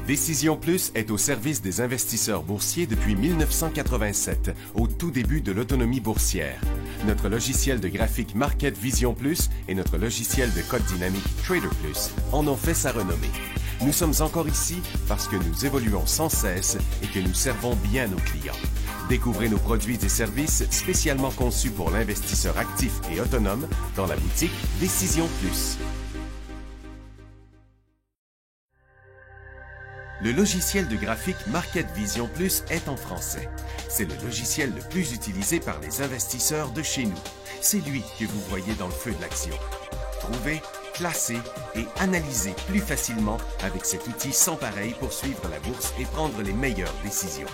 Décision Plus est au service des investisseurs boursiers depuis 1987, au tout début de l'autonomie boursière. Notre logiciel de graphique Market Vision Plus et notre logiciel de code dynamique Trader Plus en ont fait sa renommée. Nous sommes encore ici parce que nous évoluons sans cesse et que nous servons bien nos clients. Découvrez nos produits et services spécialement conçus pour l'investisseur actif et autonome dans la boutique Décision Plus. Le logiciel de graphique Market Vision Plus est en français. C'est le logiciel le plus utilisé par les investisseurs de chez nous. C'est lui que vous voyez dans le feu de l'action. Trouvez, classez et analysez plus facilement avec cet outil sans pareil pour suivre la bourse et prendre les meilleures décisions.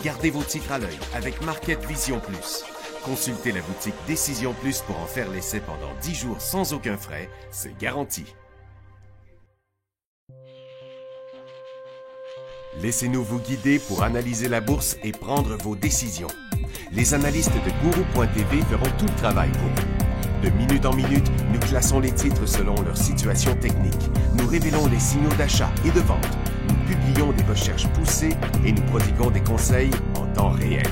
Gardez vos titres à l'œil avec Market Vision Plus. Consultez la boutique Décision Plus pour en faire l'essai pendant 10 jours sans aucun frais, c'est garanti. Laissez-nous vous guider pour analyser la bourse et prendre vos décisions. Les analystes de Guru.tv feront tout le travail pour vous. De minute en minute, nous classons les titres selon leur situation technique. Nous révélons les signaux d'achat et de vente. Nous publions des recherches poussées et nous prodiguons des conseils en temps réel.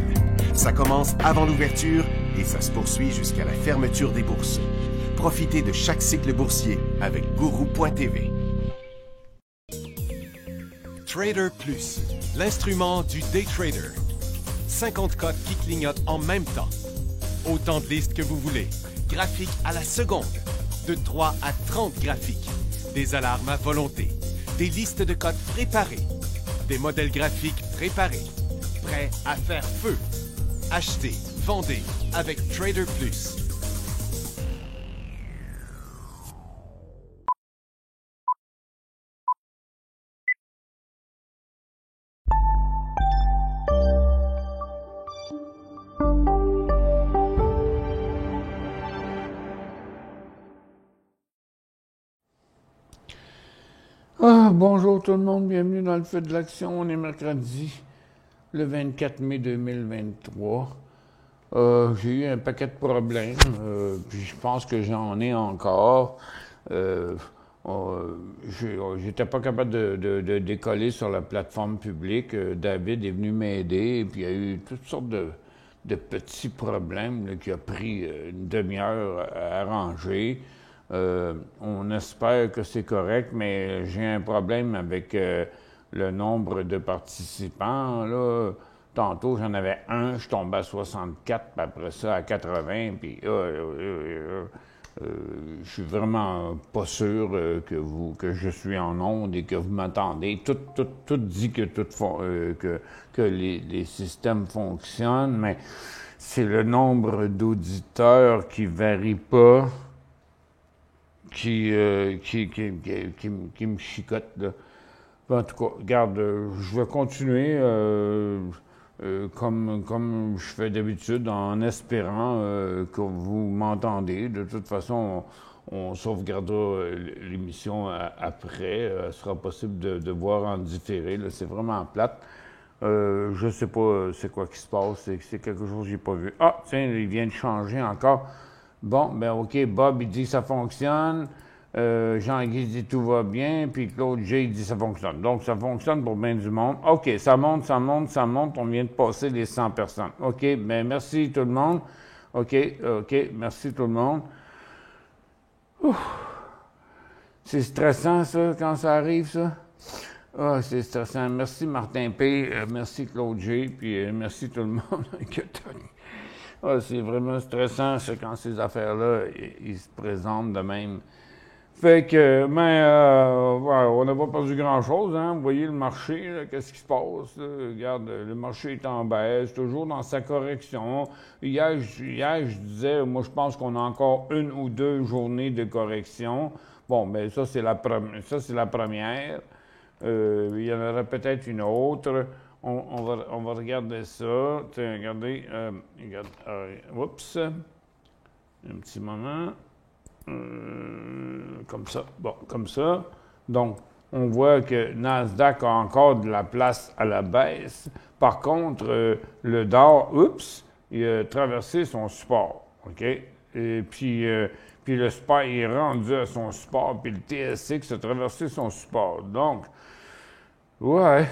Ça commence avant l'ouverture et ça se poursuit jusqu'à la fermeture des bourses. Profitez de chaque cycle boursier avec Guru.tv. Trader Plus, l'instrument du day trader. 50 cotes qui clignotent en même temps. Autant de listes que vous voulez. Graphiques à la seconde. De 3 à 30 graphiques. Des alarmes à volonté. Des listes de cotes préparées. Des modèles graphiques préparés. Prêts à faire feu. Achetez, vendez avec Trader Plus. Bonjour tout le monde, bienvenue dans le feu de l'action. On est mercredi, le 24 mai 2023. J'ai eu un paquet de problèmes, puis je pense que j'en ai encore. J'étais pas capable de décoller sur la plateforme publique. David est venu m'aider, puis il y a eu toutes sortes de petits problèmes là, qui a pris une demi-heure à arranger. On espère que c'est correct, mais j'ai un problème avec le nombre de participants. Là. Tantôt, j'en avais un, je tombais à 64, puis après ça à 80, puis je suis vraiment pas sûr que je suis en onde et que vous m'entendez. Tout dit que que les systèmes fonctionnent, mais c'est le nombre d'auditeurs qui varie pas. Qui me chicote, là. En tout cas, regarde, je vais continuer comme je fais d'habitude, en espérant que vous m'entendez. De toute façon, on sauvegardera l'émission après. Ce sera possible de voir en différé. Là. C'est vraiment plate. Je sais pas c'est quoi qui se passe. C'est quelque chose que j'ai pas vu. Ah, tiens, il vient de changer encore. Bon, ben OK, Bob, il dit que ça fonctionne. Jean-Guy dit tout va bien. Puis Claude G, il dit ça fonctionne. Donc, ça fonctionne pour bien du monde. OK, ça monte. On vient de passer les 100 personnes. OK, ben merci tout le monde. OK, merci tout le monde. C'est stressant, ça, quand ça arrive, ça? Ah, c'est stressant. Merci Martin P, merci Claude G, puis merci tout le monde. Ah, c'est vraiment stressant quand ces affaires-là, ils se présentent de même. Fait que, on n'a pas perdu grand-chose, hein. Vous voyez le marché, qu'est-ce qui se passe? Là? Regarde, le marché est en baisse, toujours dans sa correction. Hier, je disais, moi, je pense qu'on a encore 1 ou 2 journées de correction. Bon, ben ça, c'est la première. Il y en aura peut-être une autre. On va regarder ça. Tiens, regardez. Oups. Un petit moment. Comme ça. Bon, comme ça. Donc, on voit que Nasdaq a encore de la place à la baisse. Par contre, le Dow, il a traversé son support. OK? Et puis le support est rendu à son support, puis le TSX a traversé son support. Donc, Ouais.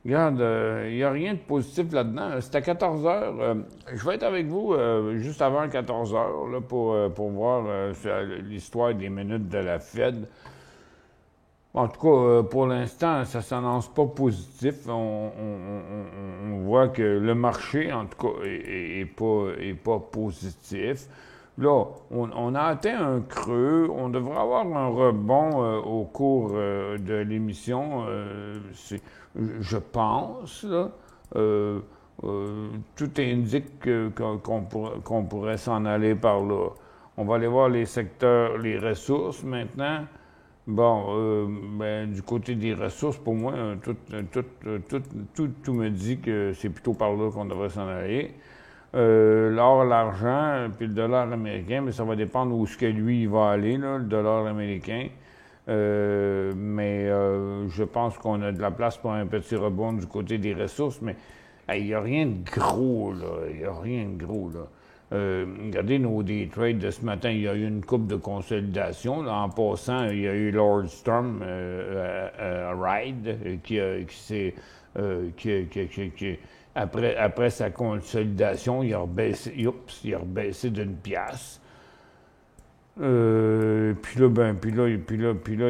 Regarde, il n'y a rien de positif là-dedans. C'est à 14 heures. Je vais être avec vous juste avant 14 heures là, pour voir l'histoire des minutes de la Fed. En tout cas, pour l'instant, ça ne s'annonce pas positif. On voit que le marché, en tout cas, est pas positif. Là, on a atteint un creux. On devrait avoir un rebond au cours de l'émission. Je pense, là. Euh, Tout indique qu'on pourrait s'en aller par là. On va aller voir les secteurs, les ressources maintenant. Bon, ben, du côté des ressources, pour moi, tout me dit que c'est plutôt par là qu'on devrait s'en aller. L'or, l'argent, puis le dollar américain, mais ça va dépendre où ce que lui il va aller, là, le dollar américain. Je pense qu'on a de la place pour un petit rebond du côté des ressources, mais il n'y a rien de gros, là. Il n'y a rien de gros, là. Regardez nos day trades de ce matin, il y a eu une coupe de consolidation. Là, en passant, il y a eu Lord Storm Ride après sa consolidation, il a rebaissé d'une pièce. Puis là,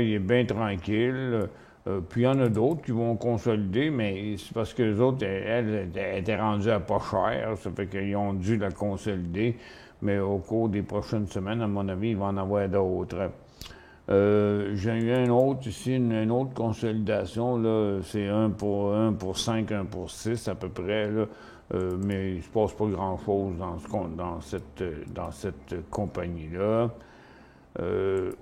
il est bien tranquille. Puis il y en a d'autres qui vont consolider, mais c'est parce que les autres, elle était rendue à pas cher. Ça fait qu'ils ont dû la consolider. Mais au cours des prochaines semaines, à mon avis, il va en avoir d'autres. J'ai eu un autre ici, une autre consolidation. Là, c'est 1 pour 5, 1 pour 6 à peu près. Là. Mais il ne se passe pas grand-chose dans cette compagnie-là.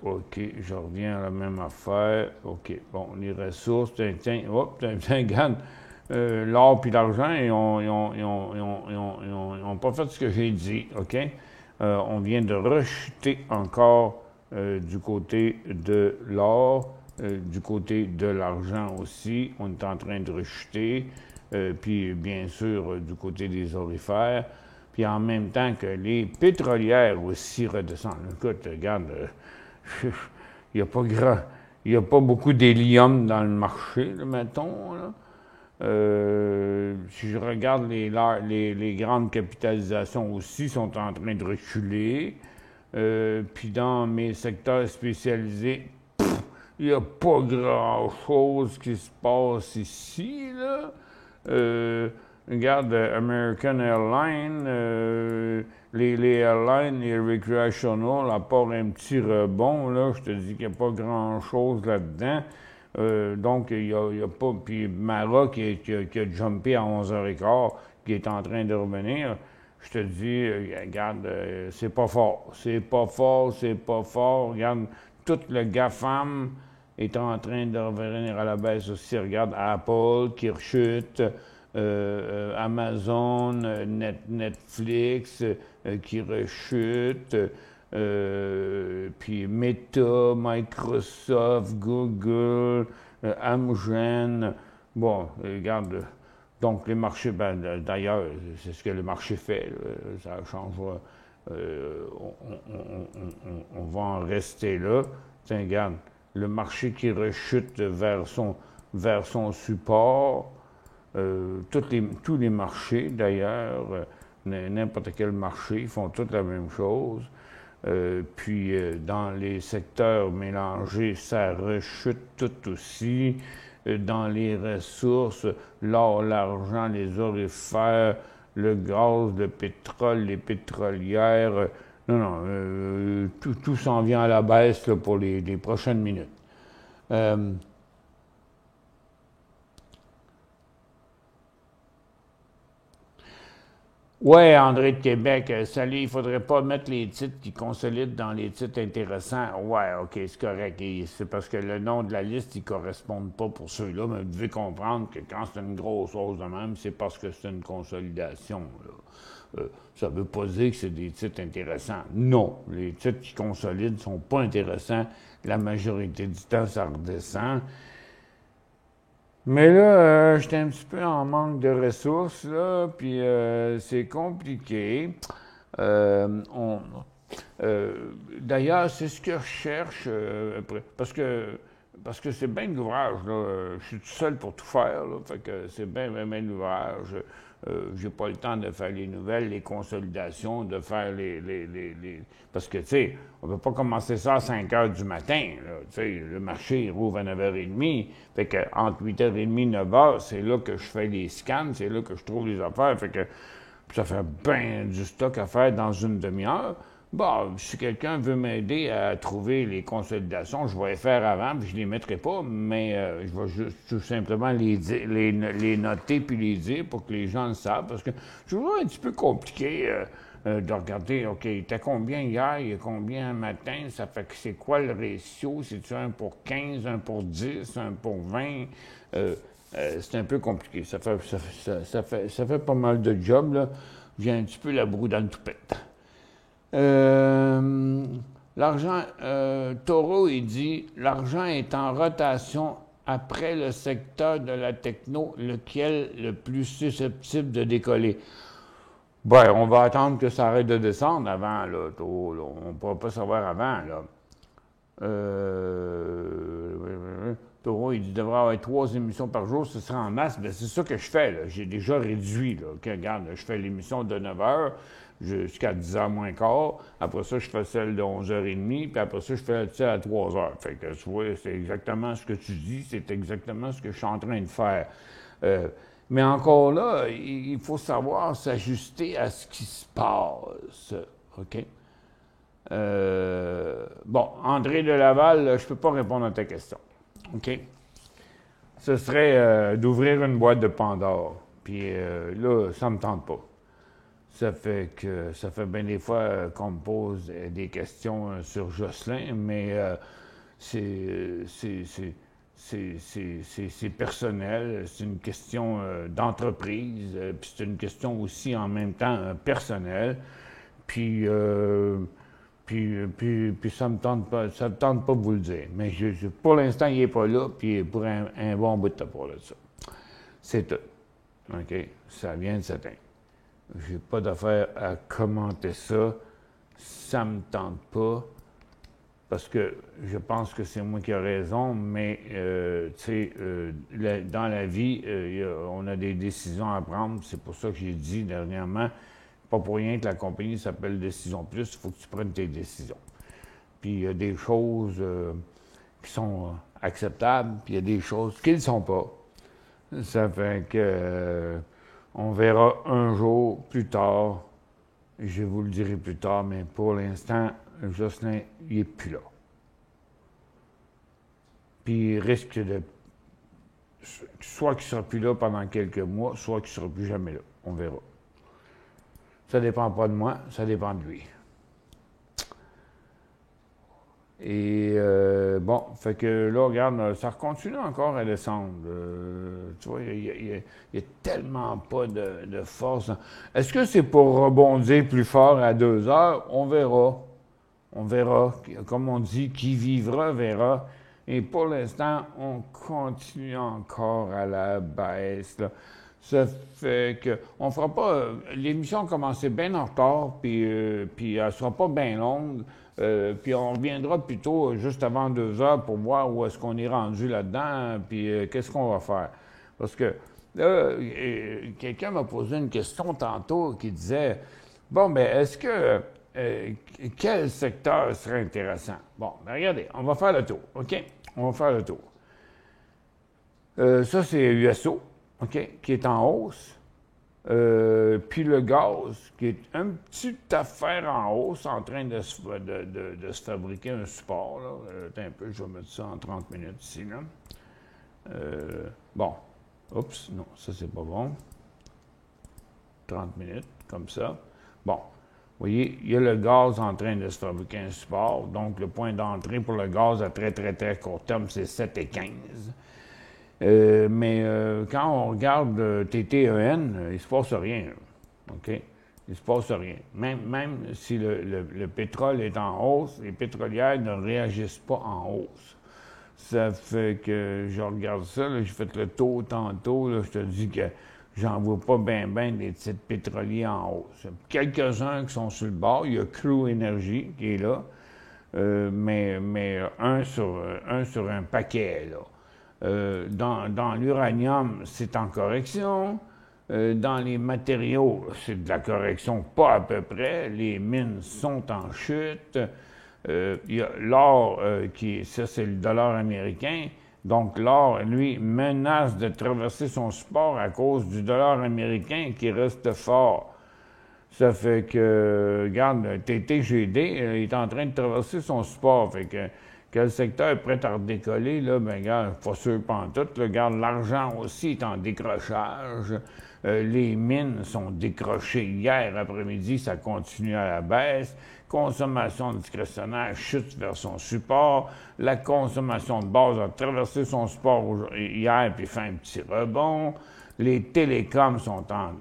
OK, je reviens à la même affaire. OK, bon, les ressources, regarde, l'or puis l'argent, ils ont pas fait ce que j'ai dit, OK? On vient de rechuter encore du côté de l'or, du côté de l'argent aussi. On est en train de rechuter, puis bien sûr, du côté des orifères. Puis en même temps que les pétrolières aussi redescendent. Écoute, regarde, il n'y a pas beaucoup d'hélium dans le marché, là, mettons. Là. Si je regarde les grandes capitalisations aussi sont en train de reculer. Puis dans mes secteurs spécialisés, il n'y a pas grand-chose qui se passe ici, là. Regarde, American Airlines, les airlines, les recreational, à part un petit rebond, là, je te dis qu'il n'y a pas grand-chose là-dedans. Donc, il y a pas... Puis Mara qui a jumpé à 11h15, qui est en train de revenir, je te dis, regarde, c'est pas fort. C'est pas fort, c'est pas fort. Regarde, tout le GAFAM est en train de revenir à la baisse aussi. Regarde, Apple qui rechute. Amazon, Netflix qui rechute, puis Meta, Microsoft, Google, Amgen. Bon, regarde, donc les marchés, ben, d'ailleurs, c'est ce que le marché fait, ça change. On va en rester là. Tiens, regarde, le marché qui rechute vers son support. Tous les marchés, d'ailleurs, n'importe quel marché, ils font tous la même chose. Dans les secteurs mélangés, ça rechute tout aussi. Dans les ressources, l'or, l'argent, les orifères, le gaz, le pétrole, les pétrolières. Tout s'en vient à la baisse là, pour les prochaines minutes. Ouais, André de Québec, salut, il faudrait pas mettre les titres qui consolident dans les titres intéressants. Ouais, OK, c'est correct. C'est parce que le nom de la liste, il ne correspond pas pour ceux-là, mais vous devez comprendre que quand c'est une grosse hausse de même, c'est parce que c'est une consolidation. Ça ne veut pas dire que c'est des titres intéressants. Non, les titres qui consolident ne sont pas intéressants. La majorité du temps, ça redescend. Mais là, j'étais un petit peu en manque de ressources, là, puis c'est compliqué. D'ailleurs, c'est ce que je cherche, parce que parce que c'est bien de l'ouvrage, là. Je suis tout seul pour tout faire, là. Fait que c'est bien de l'ouvrage. J'ai pas le temps de faire les nouvelles, les consolidations, de faire les... Parce que, tu sais, on peut pas commencer ça à 5 heures du matin, là. Tu sais, le marché, il rouvre à 9h30. Fait que entre 8h30 et 9h, c'est là que je fais les scans, c'est là que je trouve les affaires. Fait que ça fait bien du stock à faire dans une demi-heure. Bon, si quelqu'un veut m'aider à trouver les consolidations, je vais les faire avant, puis je les mettrai pas, mais je vais juste tout simplement les noter puis les dire pour que les gens le savent, parce que c'est toujours un petit peu compliqué de regarder, OK, il était combien hier, il y a combien un matin, ça fait que c'est quoi le ratio, c'est-tu 1 pour 15, 1 pour 10, 1 pour 20? C'est un peu compliqué, ça fait pas mal de job, là. J'ai un petit peu la broue dans le toupette. L'argent, Taureau, il dit, l'argent est en rotation après le secteur de la techno, lequel le plus susceptible de décoller. Ben, on va attendre que ça arrête de descendre avant, là, Taureau, là. On ne pourra pas savoir avant, là. Taureau, il dit, devrait avoir 3 émissions par jour, ce sera en masse. Bien, c'est ça que je fais, là. J'ai déjà réduit, là. Okay, regarde, je fais l'émission de 9h jusqu'à 10h moins quart. Après ça, je fais celle de 11h30, puis après ça, je fais celle à 3h. Fait que, tu vois, c'est exactement ce que tu dis, c'est exactement ce que je suis en train de faire. Mais encore là, il faut savoir s'ajuster à ce qui se passe, OK? Bon, André de Laval, je ne peux pas répondre à ta question. OK? Ce serait d'ouvrir une boîte de Pandore. Puis là, ça ne me tente pas. Ça fait bien des fois qu'on me pose des questions sur Jocelyn, mais c'est personnel, c'est une question d'entreprise, puis c'est une question aussi en même temps personnelle. Puis ça me tente pas de vous le dire. Mais pour l'instant, il n'est pas là, puis pour un bon bout de temps pour ça. C'est tout. OK? Ça vient de s'atteindre. J'ai pas d'affaire à commenter ça. Ça me tente pas. Parce que je pense que c'est moi qui ai raison, mais tu sais, dans la vie, on a des décisions à prendre. C'est pour ça que j'ai dit dernièrement, pas pour rien que la compagnie s'appelle Décision Plus, il faut que tu prennes tes décisions. Puis il y a des choses qui sont acceptables, puis il y a des choses qui ne le sont pas. Ça fait que on verra un jour plus tard, je vous le dirai plus tard, mais pour l'instant, Jocelyn, il n'est plus là. Puis il risque de... soit qu'il ne sera plus là pendant quelques mois, soit qu'il ne sera plus jamais là. On verra. Ça ne dépend pas de moi, ça dépend de lui. Et bon, fait que là, regarde, ça continue encore à descendre. Tu vois, il n'y a tellement pas de force. Est-ce que c'est pour rebondir plus fort à 2 heures? On verra. On verra. Comme on dit, qui vivra verra. Et pour l'instant, on continue encore à la baisse, là. Ça fait que on fera pas... l'émission a commencé bien en retard, puis elle ne sera pas bien longue. Puis on reviendra plutôt juste avant 2 heures pour voir où est-ce qu'on est rendu là-dedans, puis qu'est-ce qu'on va faire. Parce que là, quelqu'un m'a posé une question tantôt qui disait, bon, ben est-ce que... quel secteur serait intéressant? Bon, ben regardez, on va faire le tour, OK? On va faire le tour. Ça, c'est USO. OK, qui est en hausse. Puis le gaz, qui est une petite affaire en hausse, en train de se fabriquer un support. Là. Attends un peu, je vais mettre ça en 30 minutes ici. Là. Bon. Oups, non, ça c'est pas bon. 30 minutes, comme ça. Bon. Vous voyez, il y a le gaz en train de se fabriquer un support. Donc, le point d'entrée pour le gaz à très, très, très court terme, c'est 7,15. Mais quand on regarde TTEN, il ne se passe rien. Là. OK? Il ne se passe rien. Même si le pétrole est en hausse, les pétrolières ne réagissent pas en hausse. Ça fait que je regarde ça, j'ai fait le tour tantôt, là, je te dis que j'en vois pas bien des titres pétroliers en hausse. Quelques-uns qui sont sur le bord, il y a Crew Energy qui est là. mais un sur un paquet, là. Dans l'uranium, c'est en correction. Dans les matériaux, c'est de la correction pas à peu près. Les mines sont en chute. Il y a l'or, ça c'est le dollar américain. Donc l'or, lui, menace de traverser son support à cause du dollar américain qui reste fort. Ça fait que, regarde, TTGD est en train de traverser son support. Fait que le secteur est prêt à redécoller, là, ben regarde, pas sûr pantoute. Regarde, l'argent aussi est en décrochage. Les mines sont décrochées hier après-midi, ça continue à la baisse. Consommation discrétionnaire chute vers son support. La consommation de base a traversé son support hier puis fait un petit rebond. Les télécoms sont en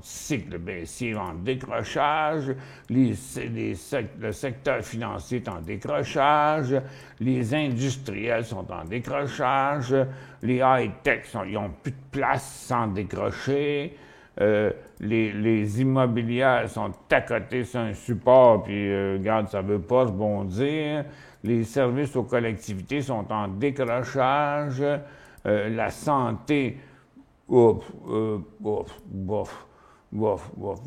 cycle baissier, en décrochage. Le secteur financier est en décrochage. Les industriels sont en décrochage. Les high-tech, ils n'ont plus de place sans décrocher. Les immobilières sont à côté sur un support, puis regarde, ça ne veut pas rebondir. Les services aux collectivités sont en décrochage. La santé... bof. Il y a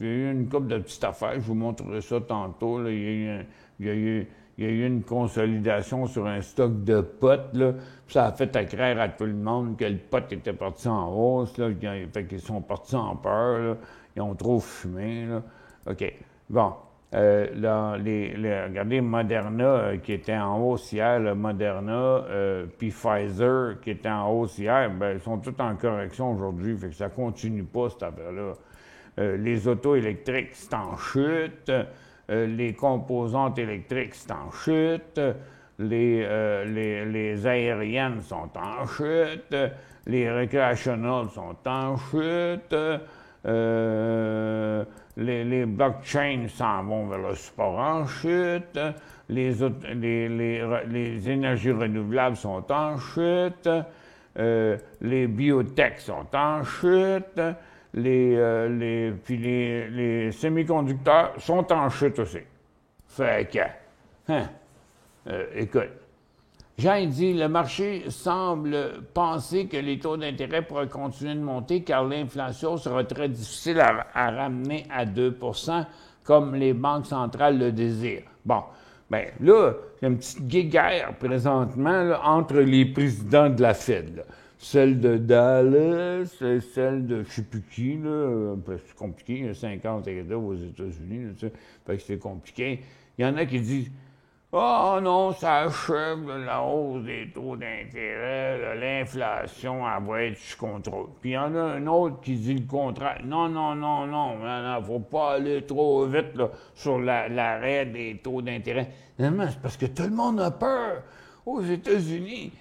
eu une couple de petites affaires, je vous montrerai ça tantôt. Là. Il y a eu une consolidation sur un stock de potes, là. Ça a fait accraire à tout le monde que le pot était parti en hausse, là. Fait qu'ils sont partis en peur, là. Ils ont trop fumé, là. OK. Bon. Regardez Moderna qui était en hausse hier, le Moderna, puis Pfizer qui était en hausse hier, ben ils sont tous en correction aujourd'hui, fait que ça continue pas cette affaire-là. Les autos électriques, c'est en chute. Les composantes électriques, c'est en chute. Les aériennes sont en chute. Les recreationals sont en chute. Les blockchains s'en vont vers le support en chute. Les énergies renouvelables sont en chute. Les biotech sont en chute. Puis les semi-conducteurs sont en chute aussi. Fait que, écoute, Jean dit, le marché semble penser que les taux d'intérêt pourraient continuer de monter car l'inflation sera très difficile à ramener à 2 % comme les banques centrales le désirent. Bon, bien là, il y a une petite guéguerre présentement là, entre les présidents de la Fed. Là. Celle de Dallas, celle de je ne sais plus qui, là, c'est compliqué, il y a 50 États aux États-Unis, là, fait que c'est compliqué. Il y en a qui disent « Ah non, ça achève la hausse des taux d'intérêt, l'inflation, elle va être sous contrôle. » Puis il y en a un autre qui dit le contraire. « Non, faut pas aller trop vite là, sur l'arrêt des taux d'intérêt. » Non, c'est parce que tout le monde a peur aux États-Unis.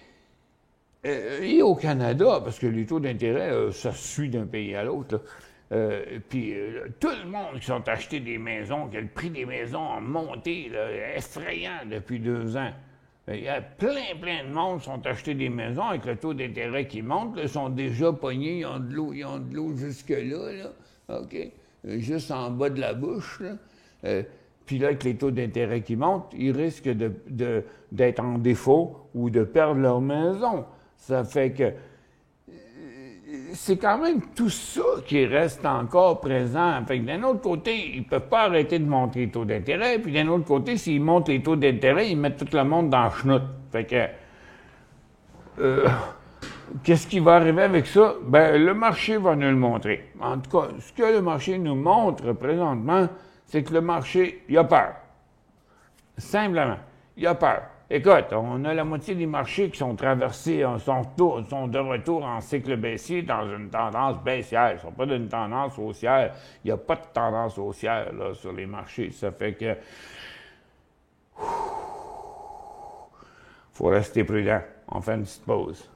Et au Canada, parce que les taux d'intérêt, ça suit d'un pays à l'autre. Puis tout le monde qui sont achetés des maisons, que le prix des maisons a monté, là, effrayant depuis 2 ans. Il y a plein de monde qui sont achetés des maisons avec le taux d'intérêt qui monte, là, ils sont déjà pognés, ils ont de l'eau jusque-là, là, OK? Juste en bas de la bouche, là. Puis là, avec les taux d'intérêt qui montent, ils risquent d'être en défaut ou de perdre leur maison. Ça fait que c'est quand même tout ça qui reste encore présent. Fait que d'un autre côté, ils ne peuvent pas arrêter de monter les taux d'intérêt, puis d'un autre côté, s'ils montent les taux d'intérêt, ils mettent tout le monde dans le chenoute. Fait que qu'est-ce qui va arriver avec ça? Ben, le marché va nous le montrer. En tout cas, ce que le marché nous montre présentement, c'est que le marché, il a peur. Simplement, il a peur. Écoute, on a la moitié des marchés qui sont traversés, sont de retour en cycle baissier dans une tendance baissière. Ils ne sont pas d'une tendance haussière. Il n'y a pas de tendance haussière là, sur les marchés. Ça fait que faut rester prudent. On fait une petite pause.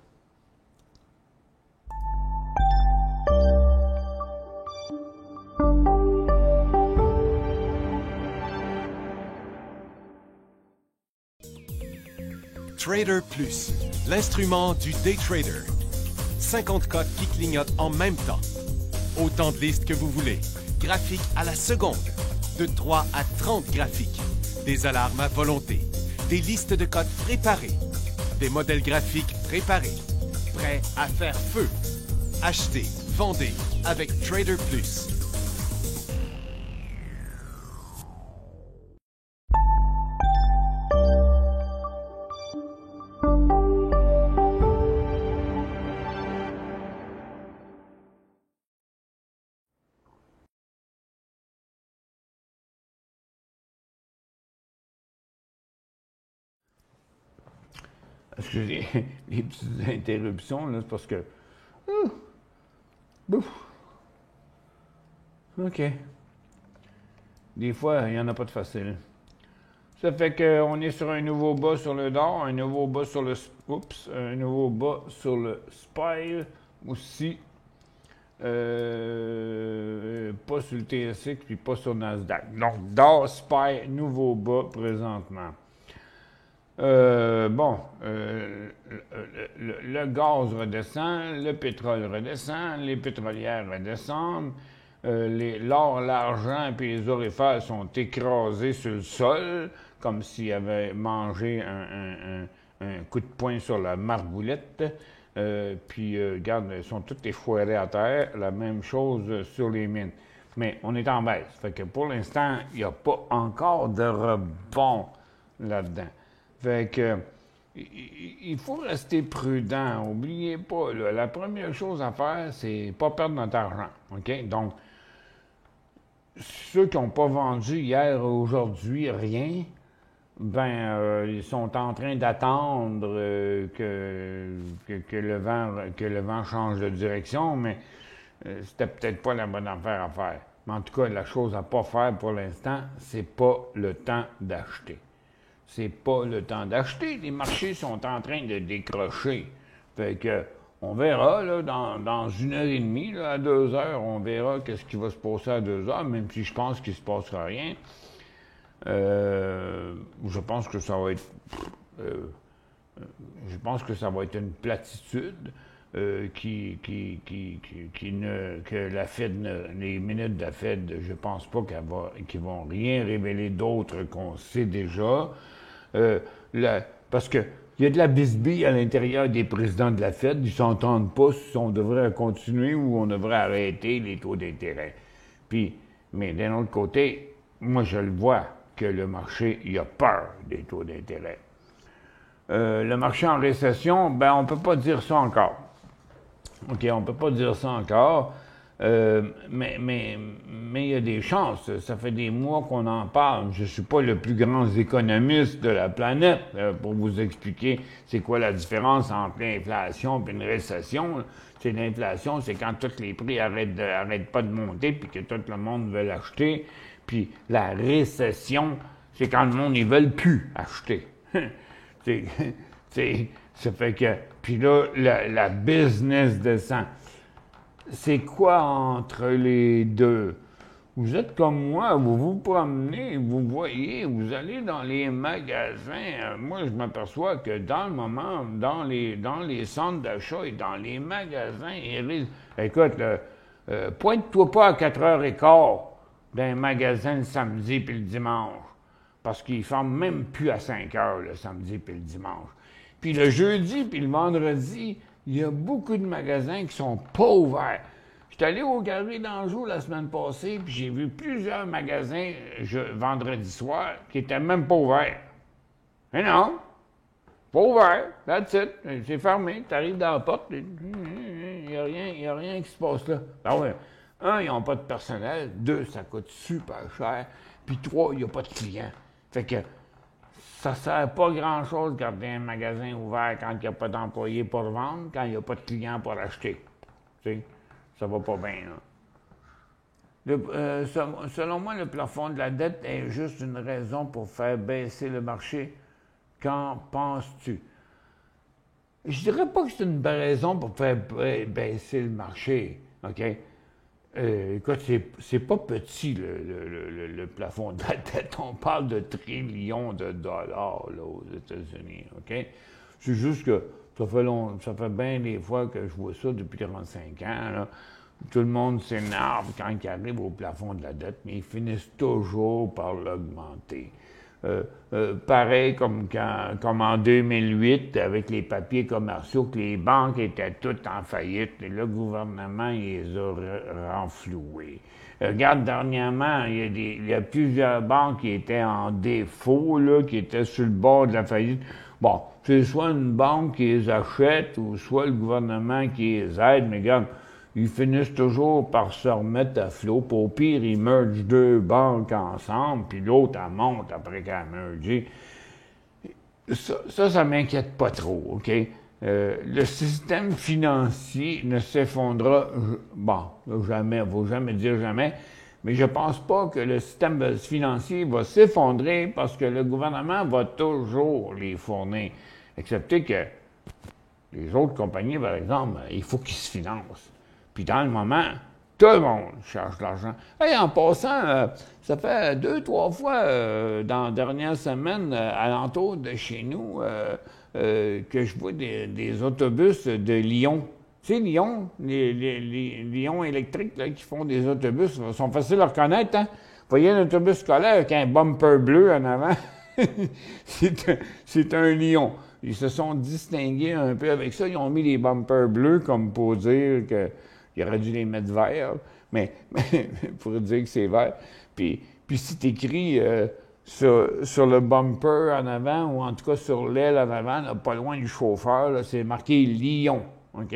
Trader Plus, l'instrument du day trader. 50 cotes qui clignotent en même temps. Autant de listes que vous voulez. Graphiques à la seconde. De 3 à 30 graphiques. Des alarmes à volonté. Des listes de codes préparées. Des modèles graphiques préparés. Prêts à faire feu. Achetez, vendez avec Trader Plus. Excusez les petites interruptions, là, c'est parce que... Bouf. OK. Des fois, il n'y en a pas de facile. Ça fait qu'on est sur un nouveau bas sur le DOR, un nouveau bas sur le... Oups, un nouveau bas sur le SPY aussi. Pas sur le TSX, puis pas sur Nasdaq. Donc, DOR, SPY, nouveau bas présentement. Le gaz redescend, le pétrole redescend, les pétrolières redescendent, l'or, l'argent et les orifères sont écrasés sur le sol, comme s'ils avaient mangé un coup de poing sur la marboulette. Regarde, ils sont tous effoirés à terre, la même chose sur les mines. Mais on est en baisse, fait que pour l'instant, il n'y a pas encore de rebond là-dedans. Fait que, il faut rester prudent. N'oubliez pas, là, la première chose à faire, c'est pas perdre notre argent. OK? Donc, ceux qui n'ont pas vendu hier, aujourd'hui, rien, ils sont en train d'attendre que le vent change de direction, mais c'était peut-être pas la bonne affaire à faire. Mais en tout cas, la chose à ne pas faire pour l'instant, c'est pas le temps d'acheter. C'est pas le temps d'acheter. Les marchés sont en train de décrocher. Fait que, on verra, là, dans 1h30, là, à 2h, on verra qu'est-ce qui va se passer à 2h, même si je pense qu'il ne se passera rien. Je pense que ça va être... je pense que ça va être une platitude que la Fed, les minutes de la Fed, je pense pas qu'ils vont rien révéler d'autre qu'on sait déjà. Parce qu'il y a de la bisbille à l'intérieur des présidents de la Fed. Ils ne s'entendent pas si on devrait continuer ou on devrait arrêter les taux d'intérêt. Mais d'un autre côté, moi je le vois que le marché, il a peur des taux d'intérêt. Le marché en récession, on ne peut pas dire ça encore. OK, on ne peut pas dire ça encore. Mais il y a des chances. Ça fait des mois qu'on en parle. Je ne suis pas le plus grand économiste de la planète pour vous expliquer c'est quoi la différence entre l'inflation et une récession. C'est l'inflation, c'est quand tous les prix arrêtent pas de monter puis que tout le monde veut l'acheter. Puis la récession, c'est quand le monde ne veut plus acheter. Ça fait que... Puis là, la business descend. C'est quoi entre les deux? Vous êtes comme moi, vous vous promenez, vous voyez, vous allez dans les magasins. Moi, je m'aperçois que dans le moment, dans les centres d'achat et dans les magasins, écoute, pointe-toi pas à 4h15 d'un magasin le samedi puis le dimanche, parce qu'ils ne ferment même plus à 5h le samedi puis le dimanche. Puis le jeudi puis le vendredi, il y a beaucoup de magasins qui sont pas ouverts. J'étais allé au Galeries d'Anjou la semaine passée, puis j'ai vu plusieurs magasins vendredi soir qui n'étaient même pas ouverts. Mais non, pas ouvert, that's it, c'est fermé, tu arrives dans la porte, il n'y a rien qui se passe là. Ben ouais, 1, ils n'ont pas de personnel, 2, ça coûte super cher, puis 3, il n'y a pas de clients. Fait que ça ne sert pas grand-chose de garder un magasin ouvert quand il n'y a pas d'employés pour vendre, quand il n'y a pas de clients pour acheter. Tu sais, ça va pas bien, là. Selon moi, le plafond de la dette est juste une raison pour faire baisser le marché. Qu'en penses-tu? Je dirais pas que c'est une raison pour faire baisser le marché, OK? Écoute, c'est pas petit, le plafond de la dette. On parle de trillions de dollars, là, aux États-Unis, OK? C'est juste que ça fait bien des fois que je vois ça depuis 35 ans, là. Tout le monde s'énerve quand ils arrivent au plafond de la dette, mais ils finissent toujours par l'augmenter. pareil comme en 2008, avec les papiers commerciaux, que les banques étaient toutes en faillite, et le gouvernement les a renflouées. Regarde, dernièrement, il y a plusieurs banques qui étaient en défaut, là, qui étaient sur le bord de la faillite. Bon, c'est soit une banque qui les achète, ou soit le gouvernement qui les aide, mais regarde, ils finissent toujours par se remettre à flot. Puis au pire, ils mergent deux banques ensemble, puis l'autre, elle monte après qu'elle a mergé. Ça m'inquiète pas trop, OK? Le système financier ne s'effondrera, jamais, il ne faut jamais dire jamais, mais je ne pense pas que le système financier va s'effondrer parce que le gouvernement va toujours les fournir, excepté que les autres compagnies, par exemple, il faut qu'ils se financent. Puis dans le moment, tout le monde cherche de l'argent. Hey, en passant, ça fait 2-3 fois dans la dernière semaine, alentour de chez nous, que je vois des autobus de Lyon. Tu sais, Lyon, les Lyon électriques là, qui font des autobus, sont faciles à reconnaître. Hein? Vous voyez un autobus scolaire avec un bumper bleu en avant? C'est un Lyon. Ils se sont distingués un peu avec ça. Ils ont mis les bumpers bleus comme pour dire que il aurait dû les mettre verts, mais pour dire que c'est vert. Puis c'est écrit sur le bumper en avant, ou en tout cas sur l'aile en avant, là, pas loin du chauffeur, là, c'est marqué Lyon, OK?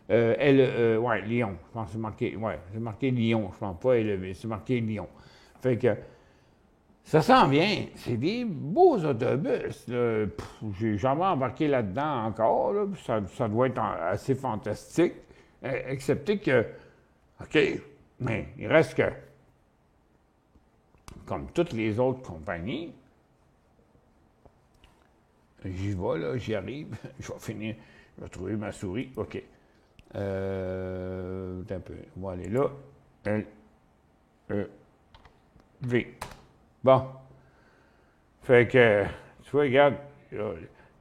Lyon, je pense que c'est marqué Lyon, je pense pas élevé, c'est marqué Lyon. Fait que ça s'en vient, c'est des beaux autobus, là. J'ai jamais embarqué là-dedans encore, là, ça doit être assez fantastique. Excepté que, OK, mais il reste que, comme toutes les autres compagnies, j'y vais, là, j'y arrive, je vais finir, je vais trouver ma souris, OK. Un peu, on va aller là, L, E, V. Bon. Fait que, tu vois, regarde,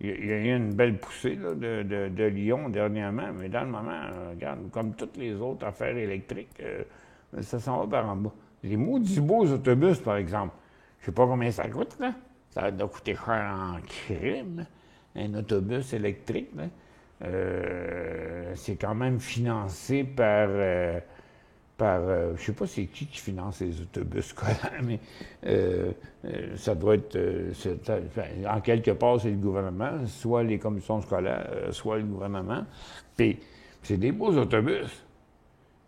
il y a eu une belle poussée là, de Lyon dernièrement, mais dans le moment, regarde, comme toutes les autres affaires électriques, ça s'en va par en bas. Les maudits beaux autobus, par exemple, je sais pas combien ça coûte, là. Ça doit coûter cher en crime, un autobus électrique, là. C'est quand même financé par je sais pas c'est qui finance les autobus scolaires, mais ça doit être, en quelque part, c'est le gouvernement, soit les commissions scolaires, soit le gouvernement. Puis, c'est des beaux autobus.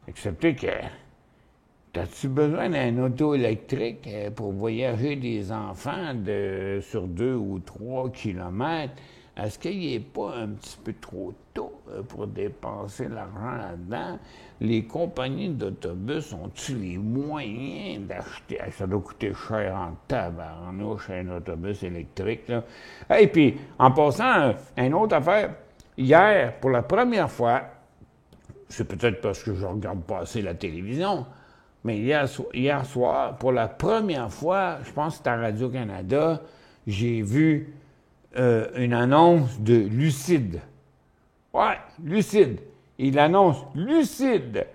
Excepté que, as-tu besoin d'un auto électrique pour voyager des enfants sur 2 ou 3 kilomètres? Est-ce qu'il n'est pas un petit peu trop tôt pour dépenser l'argent là-dedans? Les compagnies d'autobus ont-ils les moyens d'acheter? Ça doit coûter cher en tabarnouche un autobus électrique, là. Et puis, en passant, une autre affaire, hier, pour la première fois, c'est peut-être parce que je ne regarde pas assez la télévision, mais hier soir, pour la première fois, je pense que c'était à Radio-Canada, j'ai vu une annonce de Lucide. Ouais, Lucide. Il annonce Lucide,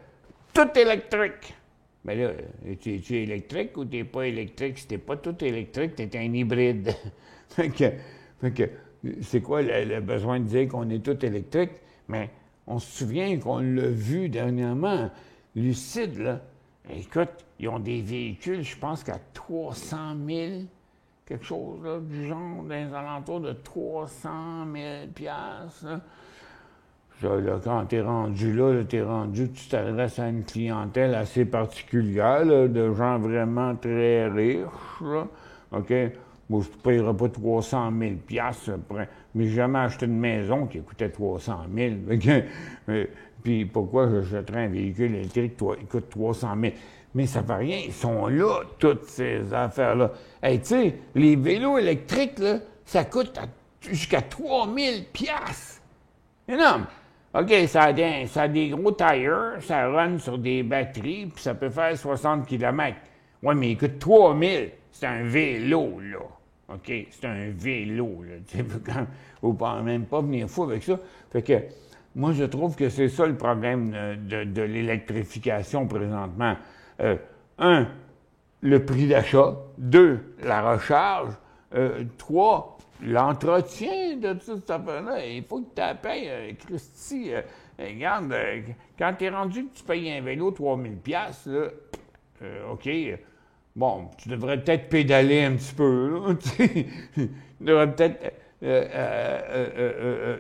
tout électrique. Mais là, es-tu électrique ou t'es pas électrique? Si t'es pas tout électrique, t'es un hybride. fait que c'est quoi le besoin de dire qu'on est tout électrique? Mais on se souvient qu'on l'a vu dernièrement. Lucide, là, écoute, ils ont des véhicules, je pense qu'à 300 000, quelque chose là, du genre, dans les alentours de 300 000 piastres, là. Là, quand t'es rendu là, tu t'adresses à une clientèle assez particulière, là, de gens vraiment très riches, là. OK? Moi, je ne payerais pas 300 000 piastres, mais j'ai jamais acheté une maison qui coûtait 300 000. Puis pourquoi j'achèterais un véhicule électrique qui coûte 300 000? Mais ça ne fait rien, ils sont là, toutes ces affaires-là. Hey, tu sais, les vélos électriques, là, ça coûte jusqu'à 3 000 piastres. Énorme. OK, ça a des gros tires, ça run sur des batteries, puis ça peut faire 60 km. Oui, mais il coûte 3 000. C'est un vélo, là. OK? C'est un vélo, là. Tu sais, faut même pas venir fou avec ça. Fait que, moi, je trouve que c'est ça le problème de l'électrification présentement. 1, le prix d'achat. 2, la recharge. 3, l'entretien de toute cette affaire-là, il faut que tu la payes, Christy. Regarde, quand tu es rendu que tu payes un vélo 3000 $, là, OK, bon, tu devrais peut-être pédaler un petit peu, là, tu devrais peut-être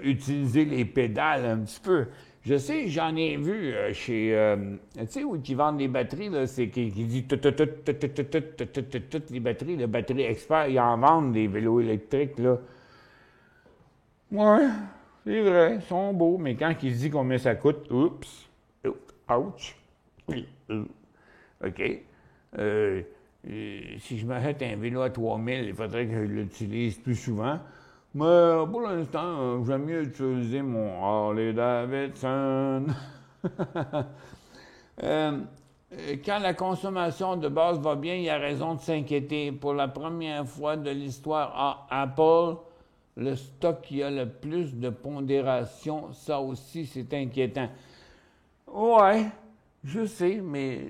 utiliser les pédales un petit peu. Je sais, j'en ai vu chez, tu sais, où ils vendent les batteries, là, c'est qui dit toutes les batteries experts, ils en vendent des vélos électriques, là. Ouais, c'est vrai, ils sont beaux, mais quand ils disent combien ça coûte, oups, ouch, OK. Si je m'achète un vélo à 3000, il faudrait que je l'utilise plus souvent. Mais pour l'instant, j'aime mieux utiliser mon Harley Davidson. Quand la consommation de base va bien, il y a raison de s'inquiéter. Pour la première fois de l'histoire, Apple, le stock qui a le plus de pondération, ça aussi, c'est inquiétant. Ouais, je sais, mais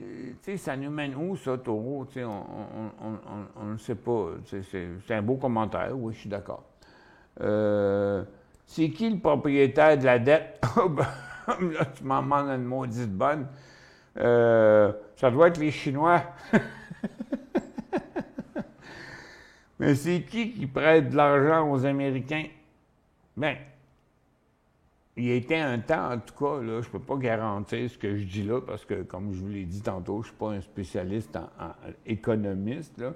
ça nous mène où, ça, Taureau? On ne sait pas. C'est un beau commentaire, oui, je suis d'accord. C'est qui le propriétaire de la dette? Là, tu m'en demandes une maudite bonne. Ça doit être les Chinois. Mais c'est qui prête de l'argent aux Américains? Bien, il y a été un temps, en tout cas, là, je ne peux pas garantir ce que je dis là, parce que, comme je vous l'ai dit tantôt, je ne suis pas un spécialiste en économiste, là,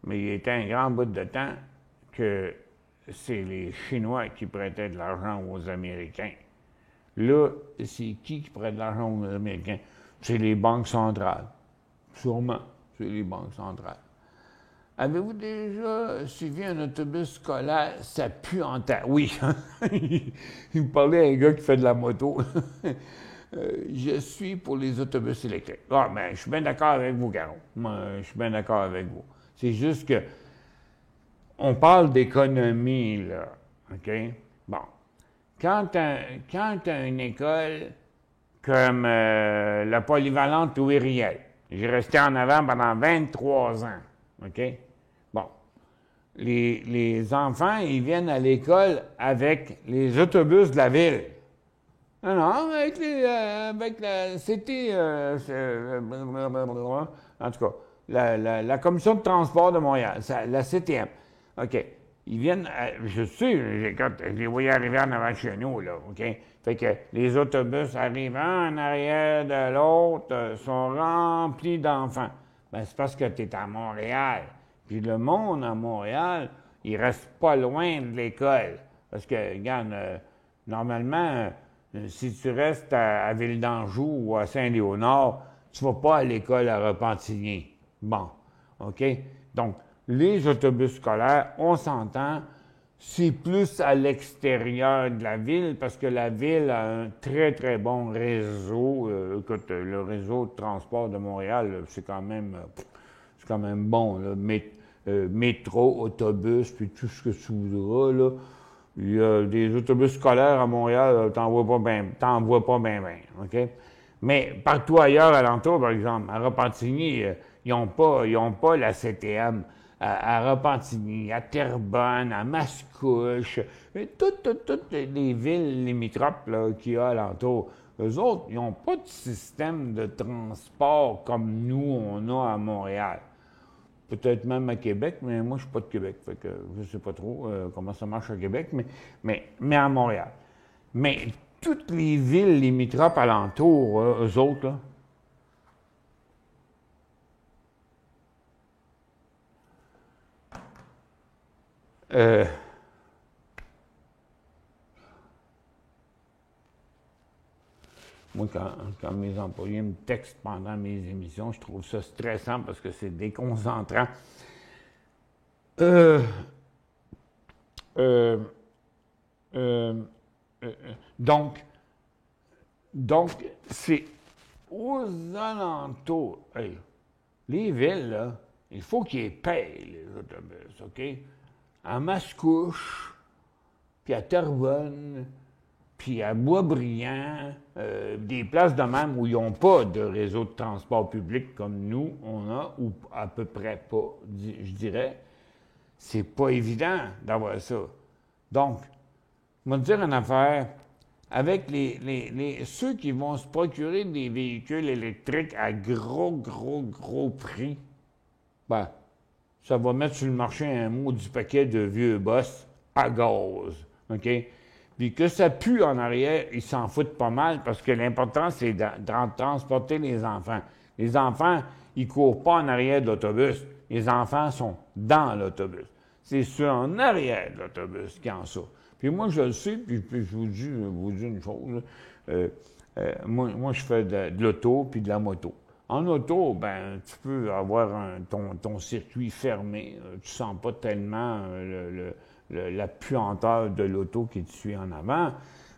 mais il y a été un grand bout de temps que c'est les Chinois qui prêtaient de l'argent aux Américains. Là, c'est qui prête de l'argent aux Américains? C'est les banques centrales. Sûrement, c'est les banques centrales. Avez-vous déjà suivi un autobus scolaire? Ça pue en terre. Oui. Il me parlait à un gars qui fait de la moto. Je suis pour les autobus électriques. Ah, ben, je suis bien d'accord avec vous, Caro. Moi, je suis bien d'accord avec vous. C'est juste que on parle d'économie, là. OK? Bon. Quand tu as une école comme la polyvalente Louis Riel, j'ai resté en avant pendant 23 ans. OK? Bon. Les enfants, ils viennent à l'école avec les autobus de la ville. Non, avec la CT, en tout cas, la Commission de transport de Montréal, la CTM. OK. Ils viennent, je sais, quand je les voyais arriver en avant de chez nous, là, OK? Fait que les autobus arrivent un en arrière de l'autre, sont remplis d'enfants. Ben, c'est parce que tu es à Montréal. Puis le monde à Montréal, il reste pas loin de l'école. Parce que, regarde, normalement, si tu restes à Ville d'Anjou ou à Saint-Léonard, tu vas pas à l'école à Repentigny. Bon, OK? Donc, les autobus scolaires, on s'entend, c'est plus à l'extérieur de la ville parce que la ville a un très, très bon réseau. Écoute, le réseau de transport de Montréal, c'est quand même bon. Là. Métro, autobus, puis tout ce que tu voudras. Là. Il y a des autobus scolaires à Montréal, t'en vois pas bien, OK? Mais partout ailleurs, alentour, par exemple, à Repentigny, ils n'ont pas la CTM. À Repentigny, à Terrebonne, à Mascouche, toutes les villes limitrophes qu'il y a alentour. Eux autres, ils n'ont pas de système de transport comme nous, on a à Montréal. Peut-être même à Québec, mais moi, je ne suis pas de Québec, fait que je ne sais pas trop comment ça marche à Québec, mais à Montréal. Mais toutes les villes limitrophes alentour, eux autres, là, moi, quand mes employés me textent pendant mes émissions, je trouve ça stressant parce que c'est déconcentrant. Donc, c'est aux alentours. Hey, les villes, là, il faut qu'ils payent les autobus, OK? À Mascouche, puis à Terrebonne, puis à Boisbriand, des places de même où ils n'ont pas de réseau de transport public comme nous, on a, ou à peu près pas, je dirais. c'est pas évident d'avoir ça. Donc, je vais te dire une affaire, avec ceux qui vont se procurer des véhicules électriques à gros prix, ben, ça va mettre sur le marché un maudit paquet de vieux boss à gaz, OK? Puis que ça pue en arrière, ils s'en foutent pas mal parce que l'important, c'est de transporter les enfants. Les enfants, ils courent pas en arrière de l'autobus. Les enfants sont dans l'autobus. C'est ceux en arrière de l'autobus qui en ça. Puis moi, je le sais, puis je vous dis une chose. Moi, je fais de l'auto puis de la moto. En auto, ben, tu peux avoir ton circuit fermé. Tu sens pas tellement la puanteur de l'auto qui te suit en avant.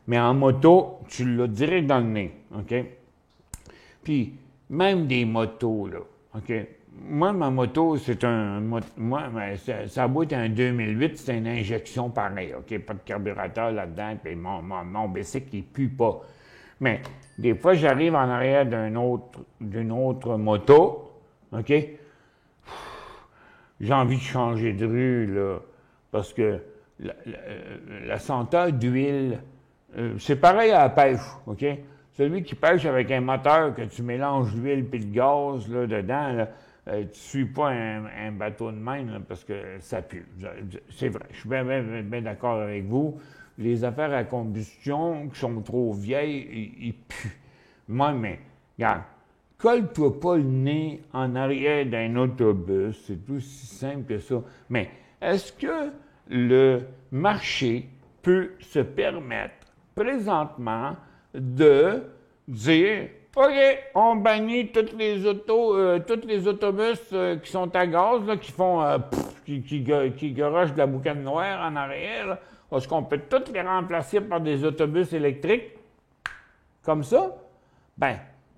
Mais en moto, tu l'as direct dans le nez, OK? Puis, même des motos, là, OK? Moi, ma moto, c'est ça a beau être un 2008, c'est une injection pareille, OK? Pas de carburateur là-dedans, puis mon bicycle, il pue pas. Mais, des fois, j'arrive en arrière d'une autre moto, OK? J'ai envie de changer de rue, là, parce que la senteur d'huile, c'est pareil à la pêche, OK? Celui qui pêche avec un moteur, que tu mélanges l'huile et le gaz là, dedans, là, tu ne suis pas un bateau de même là, parce que ça pue. C'est vrai, je suis bien d'accord avec vous. Les affaires à combustion qui sont trop vieilles, ils puent. Moi, mais, regarde, colle-toi pas le nez en arrière d'un autobus, c'est aussi simple que ça. Mais est-ce que le marché peut se permettre présentement de dire OK, on bannit tous les autobus qui sont à gaz, là, qui font qui garochent de la boucane noire en arrière, là. Est-ce qu'on peut tous les remplacer par des autobus électriques comme ça? Ben,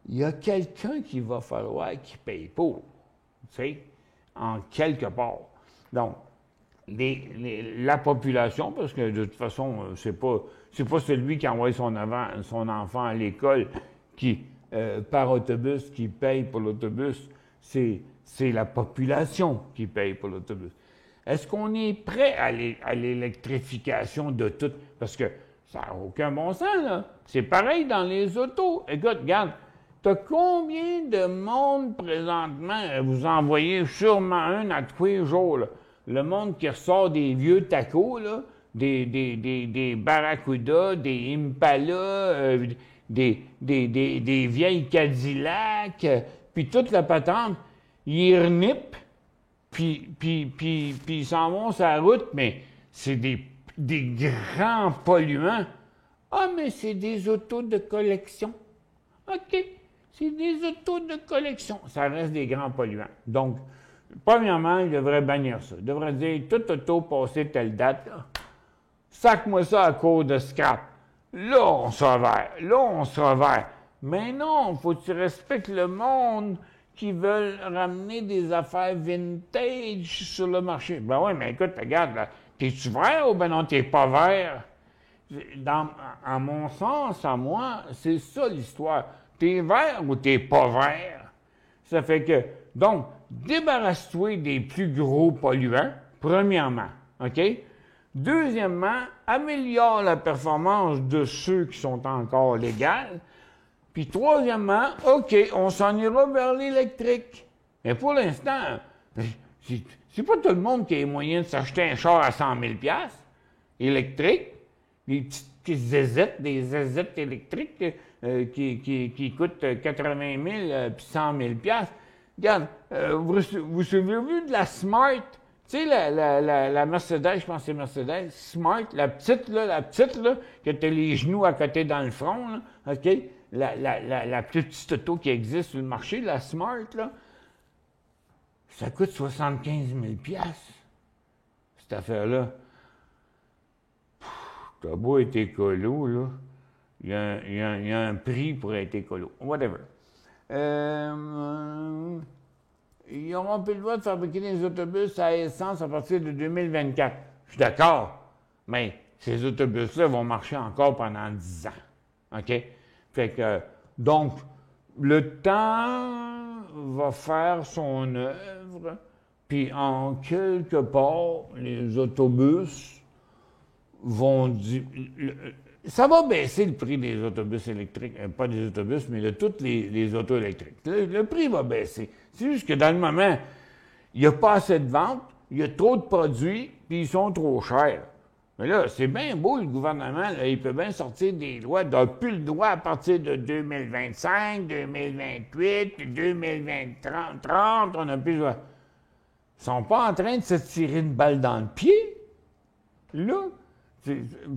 il y a quelqu'un qui va falloir qui paye pour, tu sais, en quelque part. Donc, la population, parce que de toute façon, c'est pas celui qui envoie son enfant à l'école qui, par autobus, qui paye pour l'autobus, c'est la population qui paye pour l'autobus. Est-ce qu'on est prêt à l'électrification de tout? Parce que ça n'a aucun bon sens, là. C'est pareil dans les autos. Écoute, regarde, t'as combien de monde présentement, vous envoyez sûrement un à tous les jours, là. Le monde qui ressort des vieux tacos, là, des Barracuda, des Impala, des vieilles Cadillac, puis toute la patente, ils renippent, puis ils s'en vont sur la route, mais c'est des grands polluants. Ah, mais c'est des autos de collection. OK, c'est des autos de collection. Ça reste des grands polluants. Donc, premièrement, il devrait bannir ça. Il devrait dire, tout auto passé telle date, là, sac-moi ça à cause de scrap. Là, on sera vert. Là, on sera vert. Mais non, faut que tu respectes le monde qui veulent ramener des affaires vintage sur le marché. Ben oui, mais écoute, regarde, là, t'es-tu vert ou ben non, t'es pas vert? À mon sens, à moi, c'est ça l'histoire. T'es vert ou t'es pas vert? Ça fait que, donc, débarrasse-toi des plus gros polluants, premièrement, OK? Deuxièmement, améliore la performance de ceux qui sont encore légaux. Puis troisièmement, OK, on s'en ira vers l'électrique. Mais pour l'instant, c'est pas tout le monde qui a les moyens de s'acheter un char à 100 000 électrique, des des zézettes électriques qui coûtent 80 000 puis 100 000 Regarde, vous souvenez-vous de la Smart? Tu sais, la Mercedes, je pense que c'est Mercedes, Smart, la petite, là, que tu as les genoux à côté dans le front, là, OK? La plus petite auto qui existe sur le marché, la Smart, là, ça coûte 75 000 cette affaire-là. T'as beau être écolo, là, il y a un prix pour être écolo. Whatever. Ils n'auront plus le droit de fabriquer des autobus à essence à partir de 2024. Je suis d'accord, mais ces autobus-là vont marcher encore pendant 10 ans. OK? Fait que, donc, le temps va faire son œuvre Puis en quelque part, les autobus vont dire... Ça va baisser le prix des autobus électriques, pas des autobus, mais de toutes les autos électriques. Le prix va baisser. C'est juste que dans le moment, il n'y a pas assez de ventes, il y a trop de produits, puis ils sont trop chers. Mais là, c'est bien beau, le gouvernement, là, il peut bien sortir des lois. Il n'a plus le droit à partir de 2025, 2028, 2030, on n'a plus le droit. Ils sont pas en train de se tirer une balle dans le pied. Là,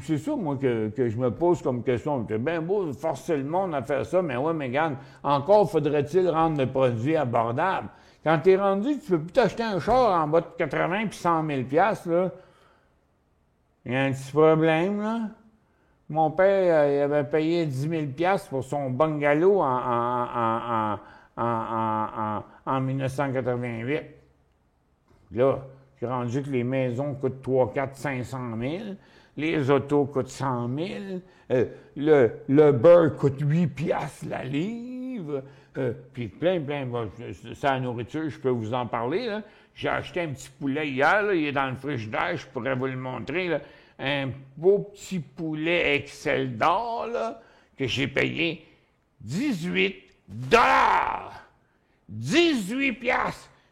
c'est ça, moi, que je me pose comme question. C'est bien beau forcer le monde à faire ça, mais ouais, mais regarde, encore faudrait-il rendre le produit abordable. Quand tu es rendu, tu ne peux plus t'acheter un char en bas de 80 puis 100 000 là, il y a un petit problème, là. Mon père, il avait payé 10 000 pour son bungalow en 1988. Là, j'ai rendu que les maisons coûtent 3, 4, 500 000. Les autos coûtent 100 000. Le beurre coûte 8 la livre. Puis plein. Bon, c'est la nourriture, je peux vous en parler. Là. J'ai acheté un petit poulet hier. Là, il est dans le frigidaire, je pourrais vous le montrer. Là. Un beau petit poulet Excel d'or là, que j'ai payé 18 $. 18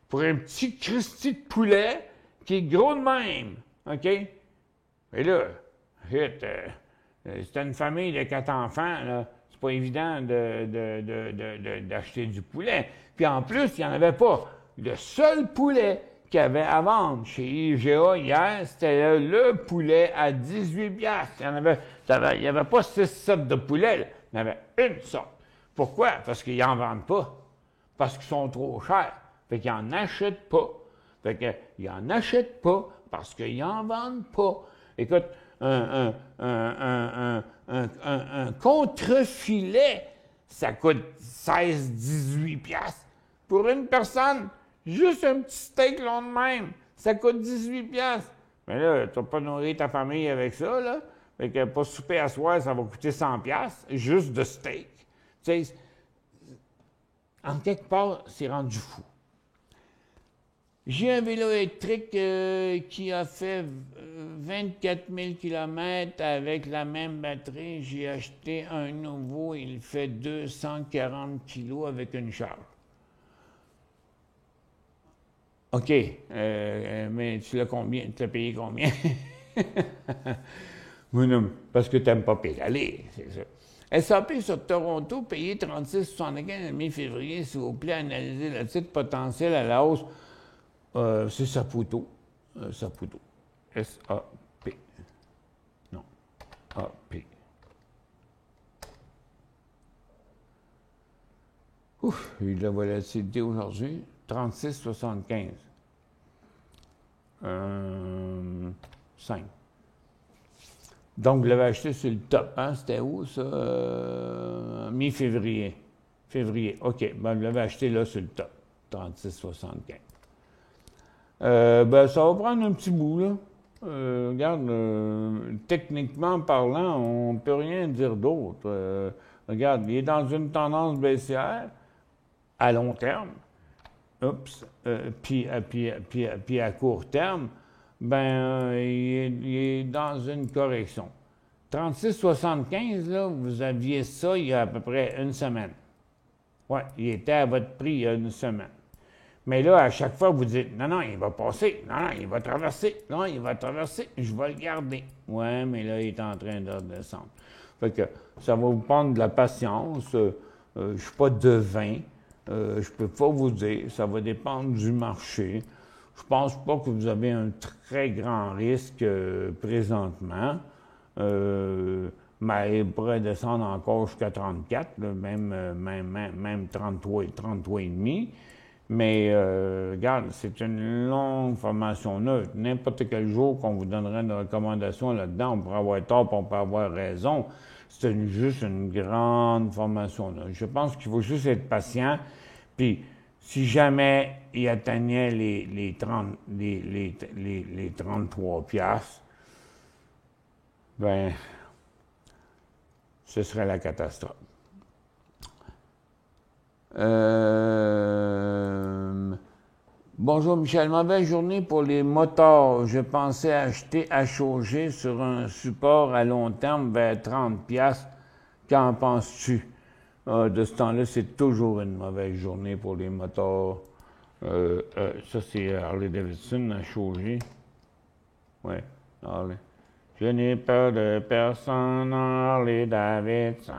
pour un petit Christy de poulet qui est gros de même. OK? Mais là, c'était une famille de 4 enfants, là. C'est pas évident d'acheter du poulet. Puis en plus, il n'y en avait pas. Le seul poulet qu'il y avait à vendre chez IGA hier, c'était le poulet à 18 $. Il n'y avait pas 6 sortes de poulet, là. Il y en avait une sorte. Pourquoi? Parce qu'ils n'en vendent pas. Parce qu'ils sont trop chers. Fait qu'ils n'en achètent pas. Fait qu'ils n'en achètent pas parce qu'ils n'en vendent pas. Écoute, un contrefilet, ça coûte 16-18 $. Pour une personne, juste un petit steak long de même, ça coûte 18 $. Mais là, tu vas pas nourrir ta famille avec ça, là. Fait que pour souper à soir, ça va coûter 100 $, juste de steak. Tu sais, en quelque part, c'est rendu fou. J'ai un vélo électrique qui a fait 24 000 km avec la même batterie. J'ai acheté un nouveau, il fait 240 kg avec une charge. OK, mais tu l'as combien? Tu l'as payé combien? Oui, non, parce que tu n'aimes pas pédaler, c'est ça. SAP sur Toronto, payé 36,75 à mi-février, s'il vous plaît, analysez le titre potentiel à la hausse. C'est Saputo. Saputo. S-A-P. Non. A-P. Ouf, il y a de la volatilité aujourd'hui. 36,75. 5. Donc, vous l'avez acheté sur le top. Hein? C'était où, ça? Mi-février. Février. OK. Ben, vous l'avez acheté là sur le top. 36,75. Ben, ça va prendre un petit bout, là. Regarde, techniquement parlant, on ne peut rien dire d'autre. Regarde, il est dans une tendance baissière à long terme. Oups. Puis à court terme, ben, il est dans une correction. 36,75, là, vous aviez ça il y a à peu près une semaine. Oui, il était à votre prix il y a une semaine. Mais là, à chaque fois, vous dites, non, il va passer, non, il va traverser, non, il va traverser, je vais le garder. Oui, mais là, il est en train de redescendre. Fait que ça va vous prendre de la patience. Je ne suis pas devin. Je ne peux pas vous dire. Ça va dépendre du marché. Je ne pense pas que vous avez un très grand risque présentement. Mais il pourrait descendre encore jusqu'à 34, là, même 33 et demi. Mais regarde, c'est une longue formation neutre. N'importe quel jour qu'on vous donnerait une recommandation là-dedans, on pourrait avoir tort, on peut avoir raison. C'est juste une grande formation neutre. Je pense qu'il faut juste être patient. Puis, si jamais il atteignait les 33 piastres, ben, ce serait la catastrophe. Bonjour Michel, mauvaise journée pour les motards. Je pensais acheter HOG sur un support à long terme vers 30$. Qu'en penses-tu? De ce temps-là, c'est toujours une mauvaise journée pour les motards. Ça, c'est Harley-Davidson, HOG. Oui, Harley. Je n'ai peur de personne, Harley-Davidson.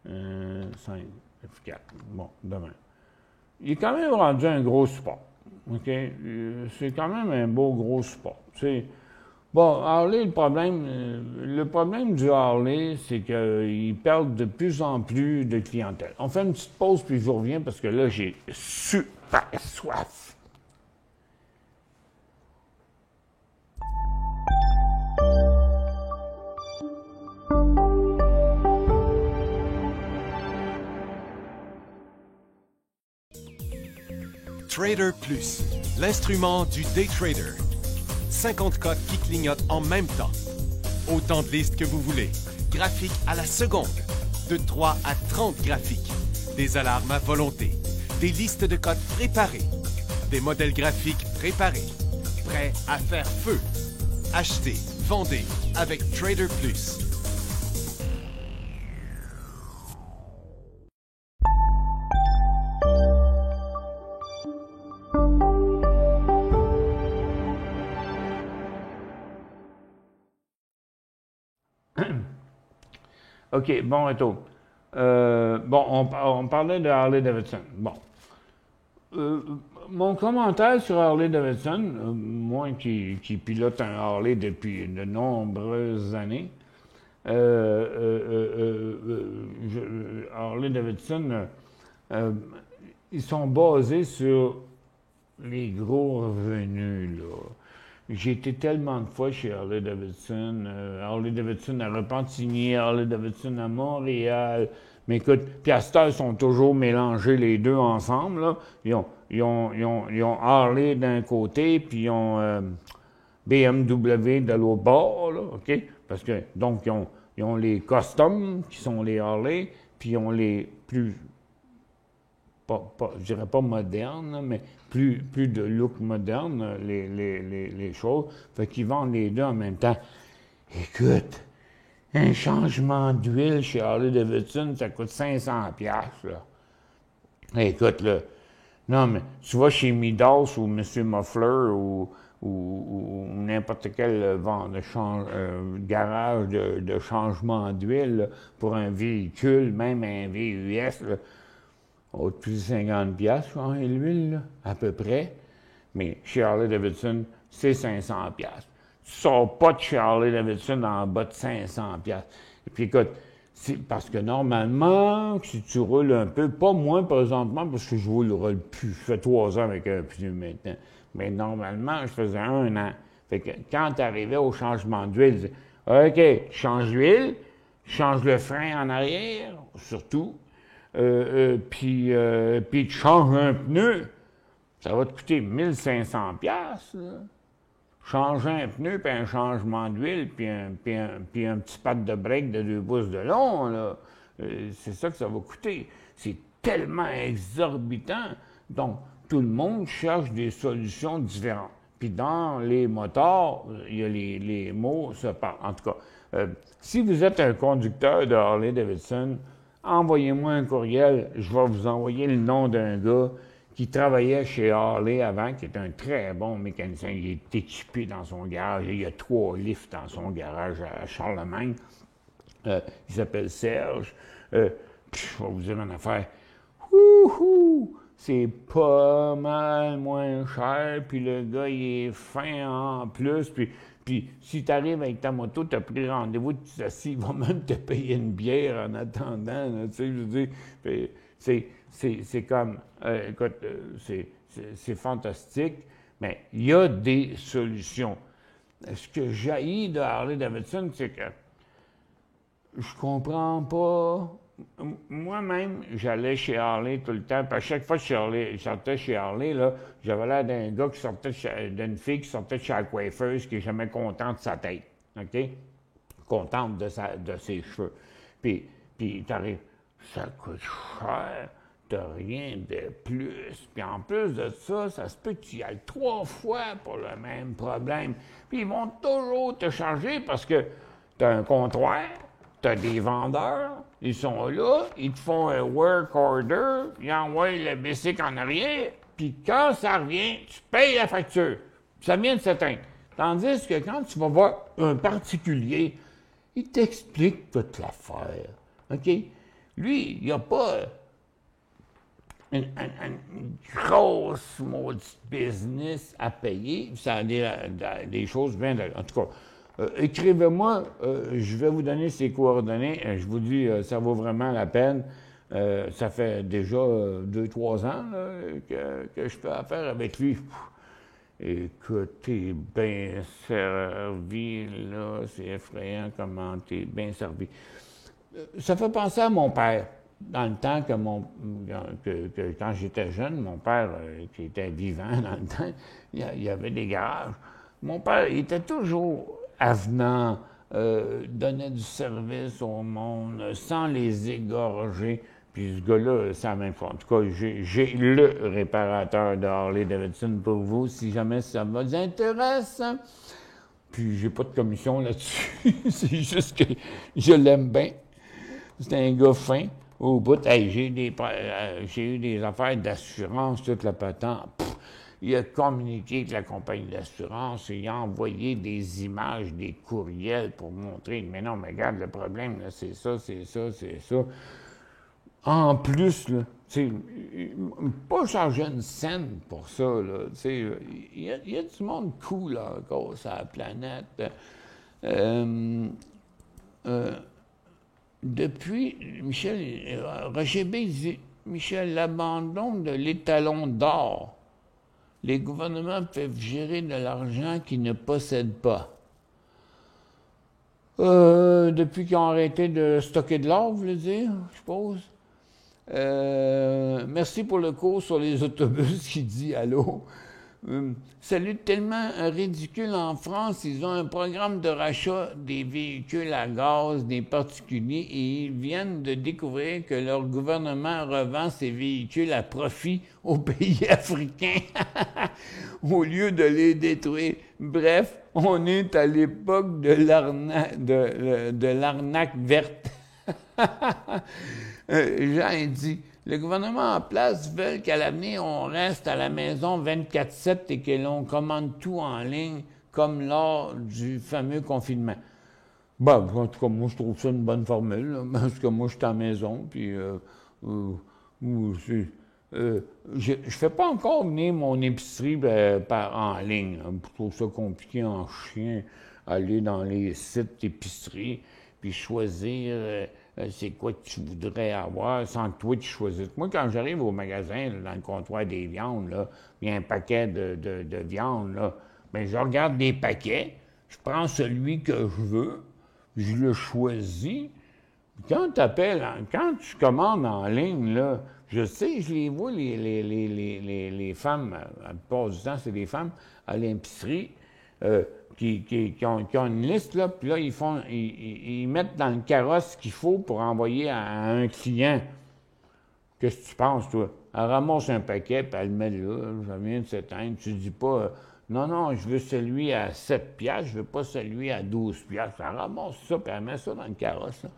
5, F4. Bon, demain. Il est quand même rendu un gros support. OK? C'est quand même un beau gros support. Bon, Harley, le problème du Harley, c'est qu'ils perdent de plus en plus de clientèle. On fait une petite pause, puis je vous reviens parce que là, j'ai super soif. Trader Plus, l'instrument du day trader. 50 codes qui clignotent en même temps. Autant de listes que vous voulez. Graphiques à la seconde. De 3 à 30 graphiques. Des alarmes à volonté. Des listes de codes préparées. Des modèles graphiques préparés. Prêts à faire feu. Achetez, vendez avec Trader Plus. OK, bon retour. On parlait de Harley-Davidson. Bon. Mon commentaire sur Harley-Davidson, moi qui pilote un Harley depuis de nombreuses années, Harley-Davidson, ils sont basés sur les gros revenus, là. J'ai été tellement de fois chez Harley-Davidson, Harley-Davidson à Repentigny, Harley-Davidson à Montréal. Mais écoute, puis à cette heure, ils sont toujours mélangés les deux ensemble, là. Ils ont Harley d'un côté, puis ils ont BMW de l'autre bord, là, OK? Parce que, donc, ils ont les customs, qui sont les Harley, puis ils ont les plus... je dirais pas moderne, mais plus de look moderne, les choses. Fait qu'ils vendent les deux en même temps. Écoute, un changement d'huile chez Harley-Davidson, ça coûte 500$, là. Écoute, là, non, mais tu vas chez Midas ou M. Muffler ou n'importe quel garage de changement d'huile là, pour un véhicule, même un VUS, là, au-dessus de 50$, je crois, l'huile, là, à peu près. Mais chez Harley-Davidson, c'est 500$. Tu sors pas de chez Harley-Davidson en bas de 500$. Et puis écoute, parce que normalement, si tu roules un peu, pas moins présentement, parce que je ne roule plus. Je fais 3 ans avec un pneu maintenant. Mais normalement, je faisais 1 an. Fait que quand tu arrivais au changement d'huile, tu disais, OK, tu changes l'huile, tu changes le frein en arrière, surtout. Puis tu changes un pneu, ça va te coûter 1500$. Changer un pneu, puis un changement d'huile, puis un petit pad de break de 2 pouces de long, là, c'est ça que ça va coûter. C'est tellement exorbitant. Donc, tout le monde cherche des solutions différentes. Puis dans les moteurs, il y a les mots se parlent. En tout cas, si vous êtes un conducteur de Harley-Davidson, envoyez-moi un courriel, je vais vous envoyer le nom d'un gars qui travaillait chez Harley avant, qui est un très bon mécanicien. Il est équipé dans son garage. Il y a 3 lifts dans son garage à Charlemagne. Il s'appelle Serge. Je vais vous dire une affaire. C'est pas mal moins cher, puis le gars, il est fin en plus, puis si tu arrives avec ta moto, tu as pris rendez-vous, tu t'assis, il va même te payer une bière en attendant, là, tu sais, je veux dire, c'est comme, écoute, c'est fantastique, mais il y a des solutions. Ce que j'haïs de Harley-Davidson, c'est que je comprends pas. Moi-même, j'allais chez Harley tout le temps, puis à chaque fois que je sortais chez Harley, là, j'avais l'air d'un gars qui sortait d'une fille qui sortait de chez la coiffeuse, qui est jamais contente de sa tête, OK? Contente de ses cheveux. Puis t'arrives, ça coûte cher. coûte rien de plus. Puis en plus de ça, ça se peut que tu y ailles 3 fois pour le même problème. Puis ils vont toujours te charger parce que tu as un comptoir, tu as des vendeurs, ils sont là, ils te font un work order, ils envoient le bicycle en arrière, puis quand ça revient, tu payes la facture. Ça vient de s'éteindre. Tandis que quand tu vas voir un particulier, il t'explique toute l'affaire. OK? Lui, il n'y a pas une grosse maudite business à payer. Ça a des choses bien... En tout cas, écrivez-moi, je vais vous donner ses coordonnées. Je vous dis, ça vaut vraiment la peine. Ça fait déjà 2-3 ans là, que je fais affaire avec lui. Écoute, t'es bien servi, là. C'est effrayant comment t'es bien servi. Ça fait penser à mon père. Dans le temps que quand j'étais jeune, mon père, qui était vivant dans le temps, il y avait des garages. Mon père, il était toujours avenant, donnait du service au monde, sans les égorger. Puis ce gars-là, c'est la même chose. En tout cas, j'ai le réparateur de Harley-Davidson pour vous, si jamais ça vous intéresse. Puis j'ai pas de commission là-dessus. C'est juste que je l'aime bien. C'est un gars fin. Au bout, hey, j'ai eu des affaires d'assurance, toute la patente. Il a communiqué avec la compagnie d'assurance, il a envoyé des images, des courriels pour montrer. Mais non, mais regarde, le problème, là, c'est ça, c'est ça, c'est ça. En plus, là, pas changer une scène pour ça, là. Il y a du monde cool, là, encore, sur la planète. Depuis, Roger B. dit, Michel, l'abandon de l'étalon d'or, les gouvernements peuvent gérer de l'argent qu'ils ne possèdent pas. Depuis qu'ils ont arrêté de stocker de l'or, vous voulez dire, je suppose? Merci pour le cours sur les autobus qui dit allô. Salut, tellement ridicule en France, ils ont un programme de rachat des véhicules à gaz des particuliers et ils viennent de découvrir que leur gouvernement revend ces véhicules à profit aux pays africains au lieu de les détruire. Bref, on est à l'époque de l'arnaque verte. Jean dit, le gouvernement en place veut qu'à l'avenir, on reste à la maison 24/7 et que l'on commande tout en ligne, comme lors du fameux confinement. Ben, en tout cas, moi, je trouve ça une bonne formule, là, parce que moi, je suis à la maison, puis je fais pas encore venir mon épicerie en ligne. Là. Je trouve ça compliqué en chien, aller dans les sites d'épicerie, puis choisir... c'est quoi que tu voudrais avoir sans que toi tu choisisses. Moi, quand j'arrive au magasin, là, dans le comptoir des viandes, là, il y a un paquet de viande, là, bien, je regarde des paquets, je prends celui que je veux, je le choisis. Quand tu commandes en ligne, là, je sais, je les vois, les femmes, la plupart du temps, c'est des femmes à l'épicerie, qui ont une liste, là, puis là, ils mettent dans le carrosse ce qu'il faut pour envoyer à un client. Qu'est-ce que tu penses, toi? Elle ramasse un paquet, puis elle le met là, ça vient de s'éteindre. Tu dis pas, non, je veux celui à 7 piastres, je veux pas celui à 12 piastres. Elle ramasse ça, puis elle met ça dans le carrosse, là.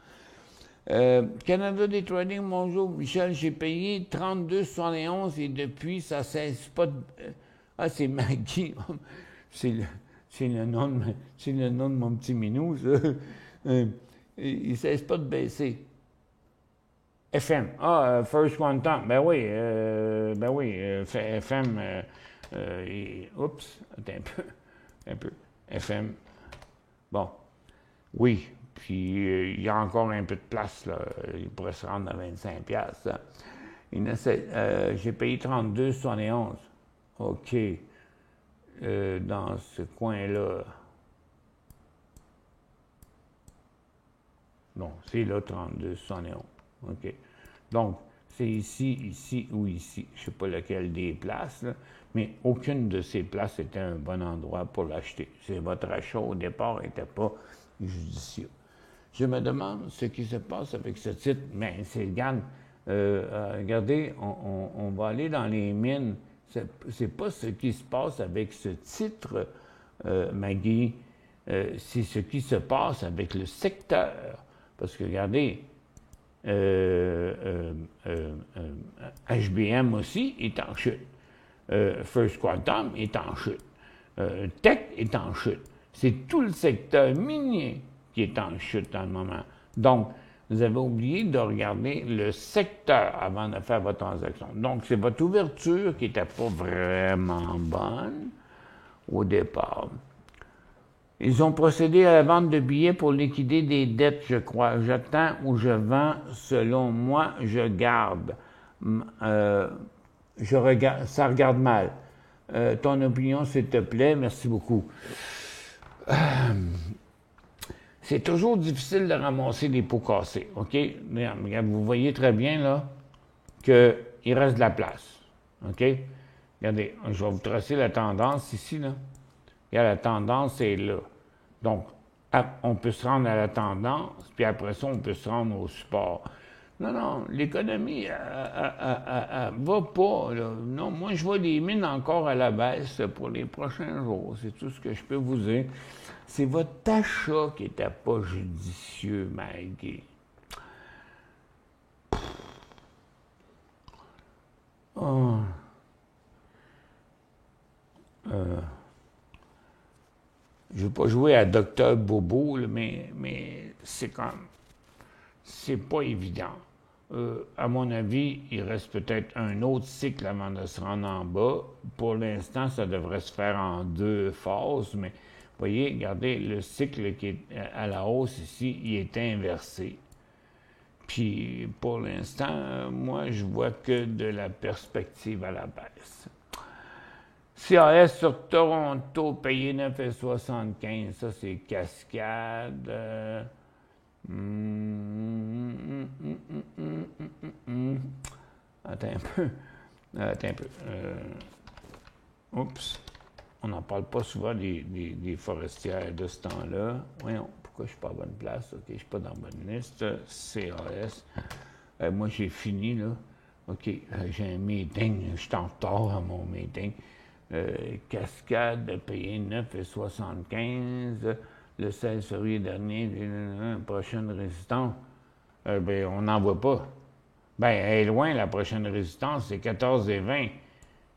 Canada Day Trading, bonjour, Michel, j'ai payé 32,71 et depuis, ça cesse pas de... Ah, c'est Maggie. C'est le nom de mon petit minou, ça. Il ne cesse pas de baisser. FM. First Quantum. Ben oui, FM. Oups, attends un peu. FM. Bon. Oui. Puis il y a encore un peu de place, là. Il pourrait se rendre à 25 $. J'ai payé 32,71. OK. Dans ce coin-là. Non, c'est là 32,71. OK. Donc, c'est ici ou ici. Je ne sais pas lequel des places, là, mais aucune de ces places était un bon endroit pour l'acheter. Votre achat au départ n'était pas judicieux. Je me demande ce qui se passe avec ce titre. Mais c'est, regarde, Regardez, on va aller dans les mines. C'est pas ce qui se passe avec ce titre, Maggie. C'est ce qui se passe avec le secteur. Parce que, regardez, HBM aussi est en chute. First Quantum est en chute. Tech est en chute. C'est tout le secteur minier qui est en chute en le moment. Donc, vous avez oublié de regarder le secteur avant de faire votre transaction. Donc, c'est votre ouverture qui n'était pas vraiment bonne au départ. Ils ont procédé à la vente de billets pour liquider des dettes, je crois. J'attends ou je vends. Selon moi, je garde. Je regarde, ça regarde mal. Ton opinion, s'il te plaît. Merci beaucoup. C'est toujours difficile de ramasser des pots cassés, OK? Regarde, vous voyez très bien, là, qu'il reste de la place, OK? Regardez, je vais vous tracer la tendance ici, là. Regarde, la tendance est là. Donc, on peut se rendre à la tendance, puis après ça, on peut se rendre au support. Non, l'économie, va pas, là. Non, moi, je vois les mines encore à la baisse pour les prochains jours. C'est tout ce que je peux vous dire. C'est votre achat qui n'était pas judicieux, Maggie. Oh. Je ne veux pas jouer à Docteur Bobo, là, mais c'est comme... C'est pas évident. À mon avis, il reste peut-être un autre cycle avant de se rendre en bas. Pour l'instant, ça devrait se faire en 2 phases, mais vous voyez, regardez, le cycle qui est à la hausse ici, il est inversé. Puis, pour l'instant, moi, je vois que de la perspective à la baisse. CAS sur Toronto, payé 9,75. Ça, c'est Cascade. Attends un peu. Oups. On n'en parle pas souvent des forestières de ce temps-là. Voyons, pourquoi je ne suis pas à bonne place? OK, je ne suis pas dans la bonne liste. CAS. Moi, j'ai fini, là. OK, j'ai un meeting. Je suis en retard à mon meeting. Cascade payé 9,75. Le 16 février dernier, prochaine résistance, on n'en voit pas. Elle est loin, la prochaine résistance, c'est 14,20.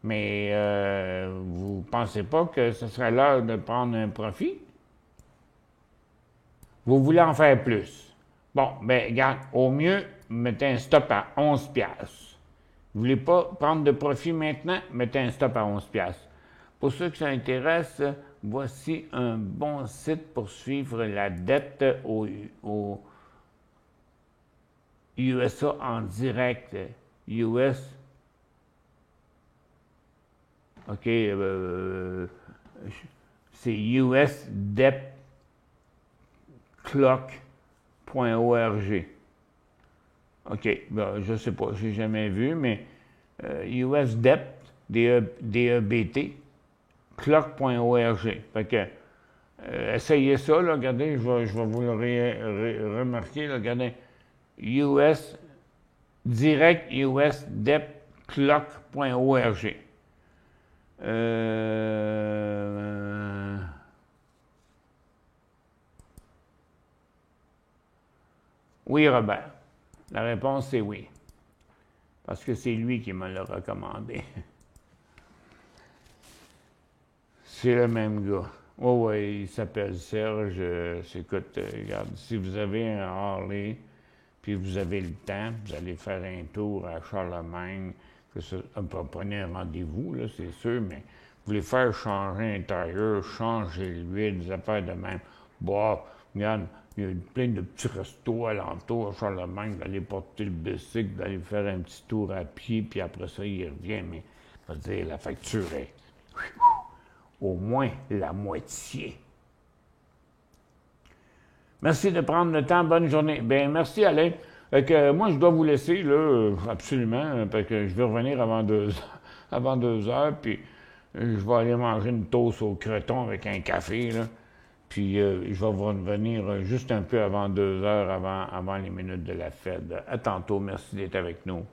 Mais vous ne pensez pas que ce serait l'heure de prendre un profit? Vous voulez en faire plus. Bon, regarde, au mieux, mettez un stop à 11$. Vous ne voulez pas prendre de profit maintenant? Mettez un stop à 11$. Pour ceux qui s'intéressent, voici un bon site pour suivre la dette au USA en direct. US. OK. C'est usdebtclock.org. OK. Je ne sais pas, je n'ai jamais vu, mais USDebt, DEBT, clock.org. Fait que, essayez ça, là, regardez, je vais vous le remarquer, là, regardez, usdebtclock.org. Oui, Robert. La réponse, c'est oui. Parce que c'est lui qui me l'a recommandé. C'est le même gars. Oh oui, il s'appelle Serge. Écoute, regarde, si vous avez un Harley, puis vous avez le temps, vous allez faire un tour à Charlemagne, prenez un rendez-vous, là, c'est sûr, mais vous voulez faire changer un tailleur, changer l'huile, des affaires de même. Bon, regarde, il y a plein de petits restos alentours à Charlemagne, d'aller porter le bicycle, d'aller faire un petit tour à pied, puis après ça, il revient, mais je veux dire, la facture est au moins la moitié. Merci de prendre le temps. Bonne journée. Bien, merci, Alain. Moi, je dois vous laisser, là, absolument, parce que je vais revenir avant 2 heures, puis je vais aller manger une toast au creton avec un café, là. Puis je vais vous revenir juste un peu avant 2 heures, avant les minutes de la Fed. À tantôt. Merci d'être avec nous.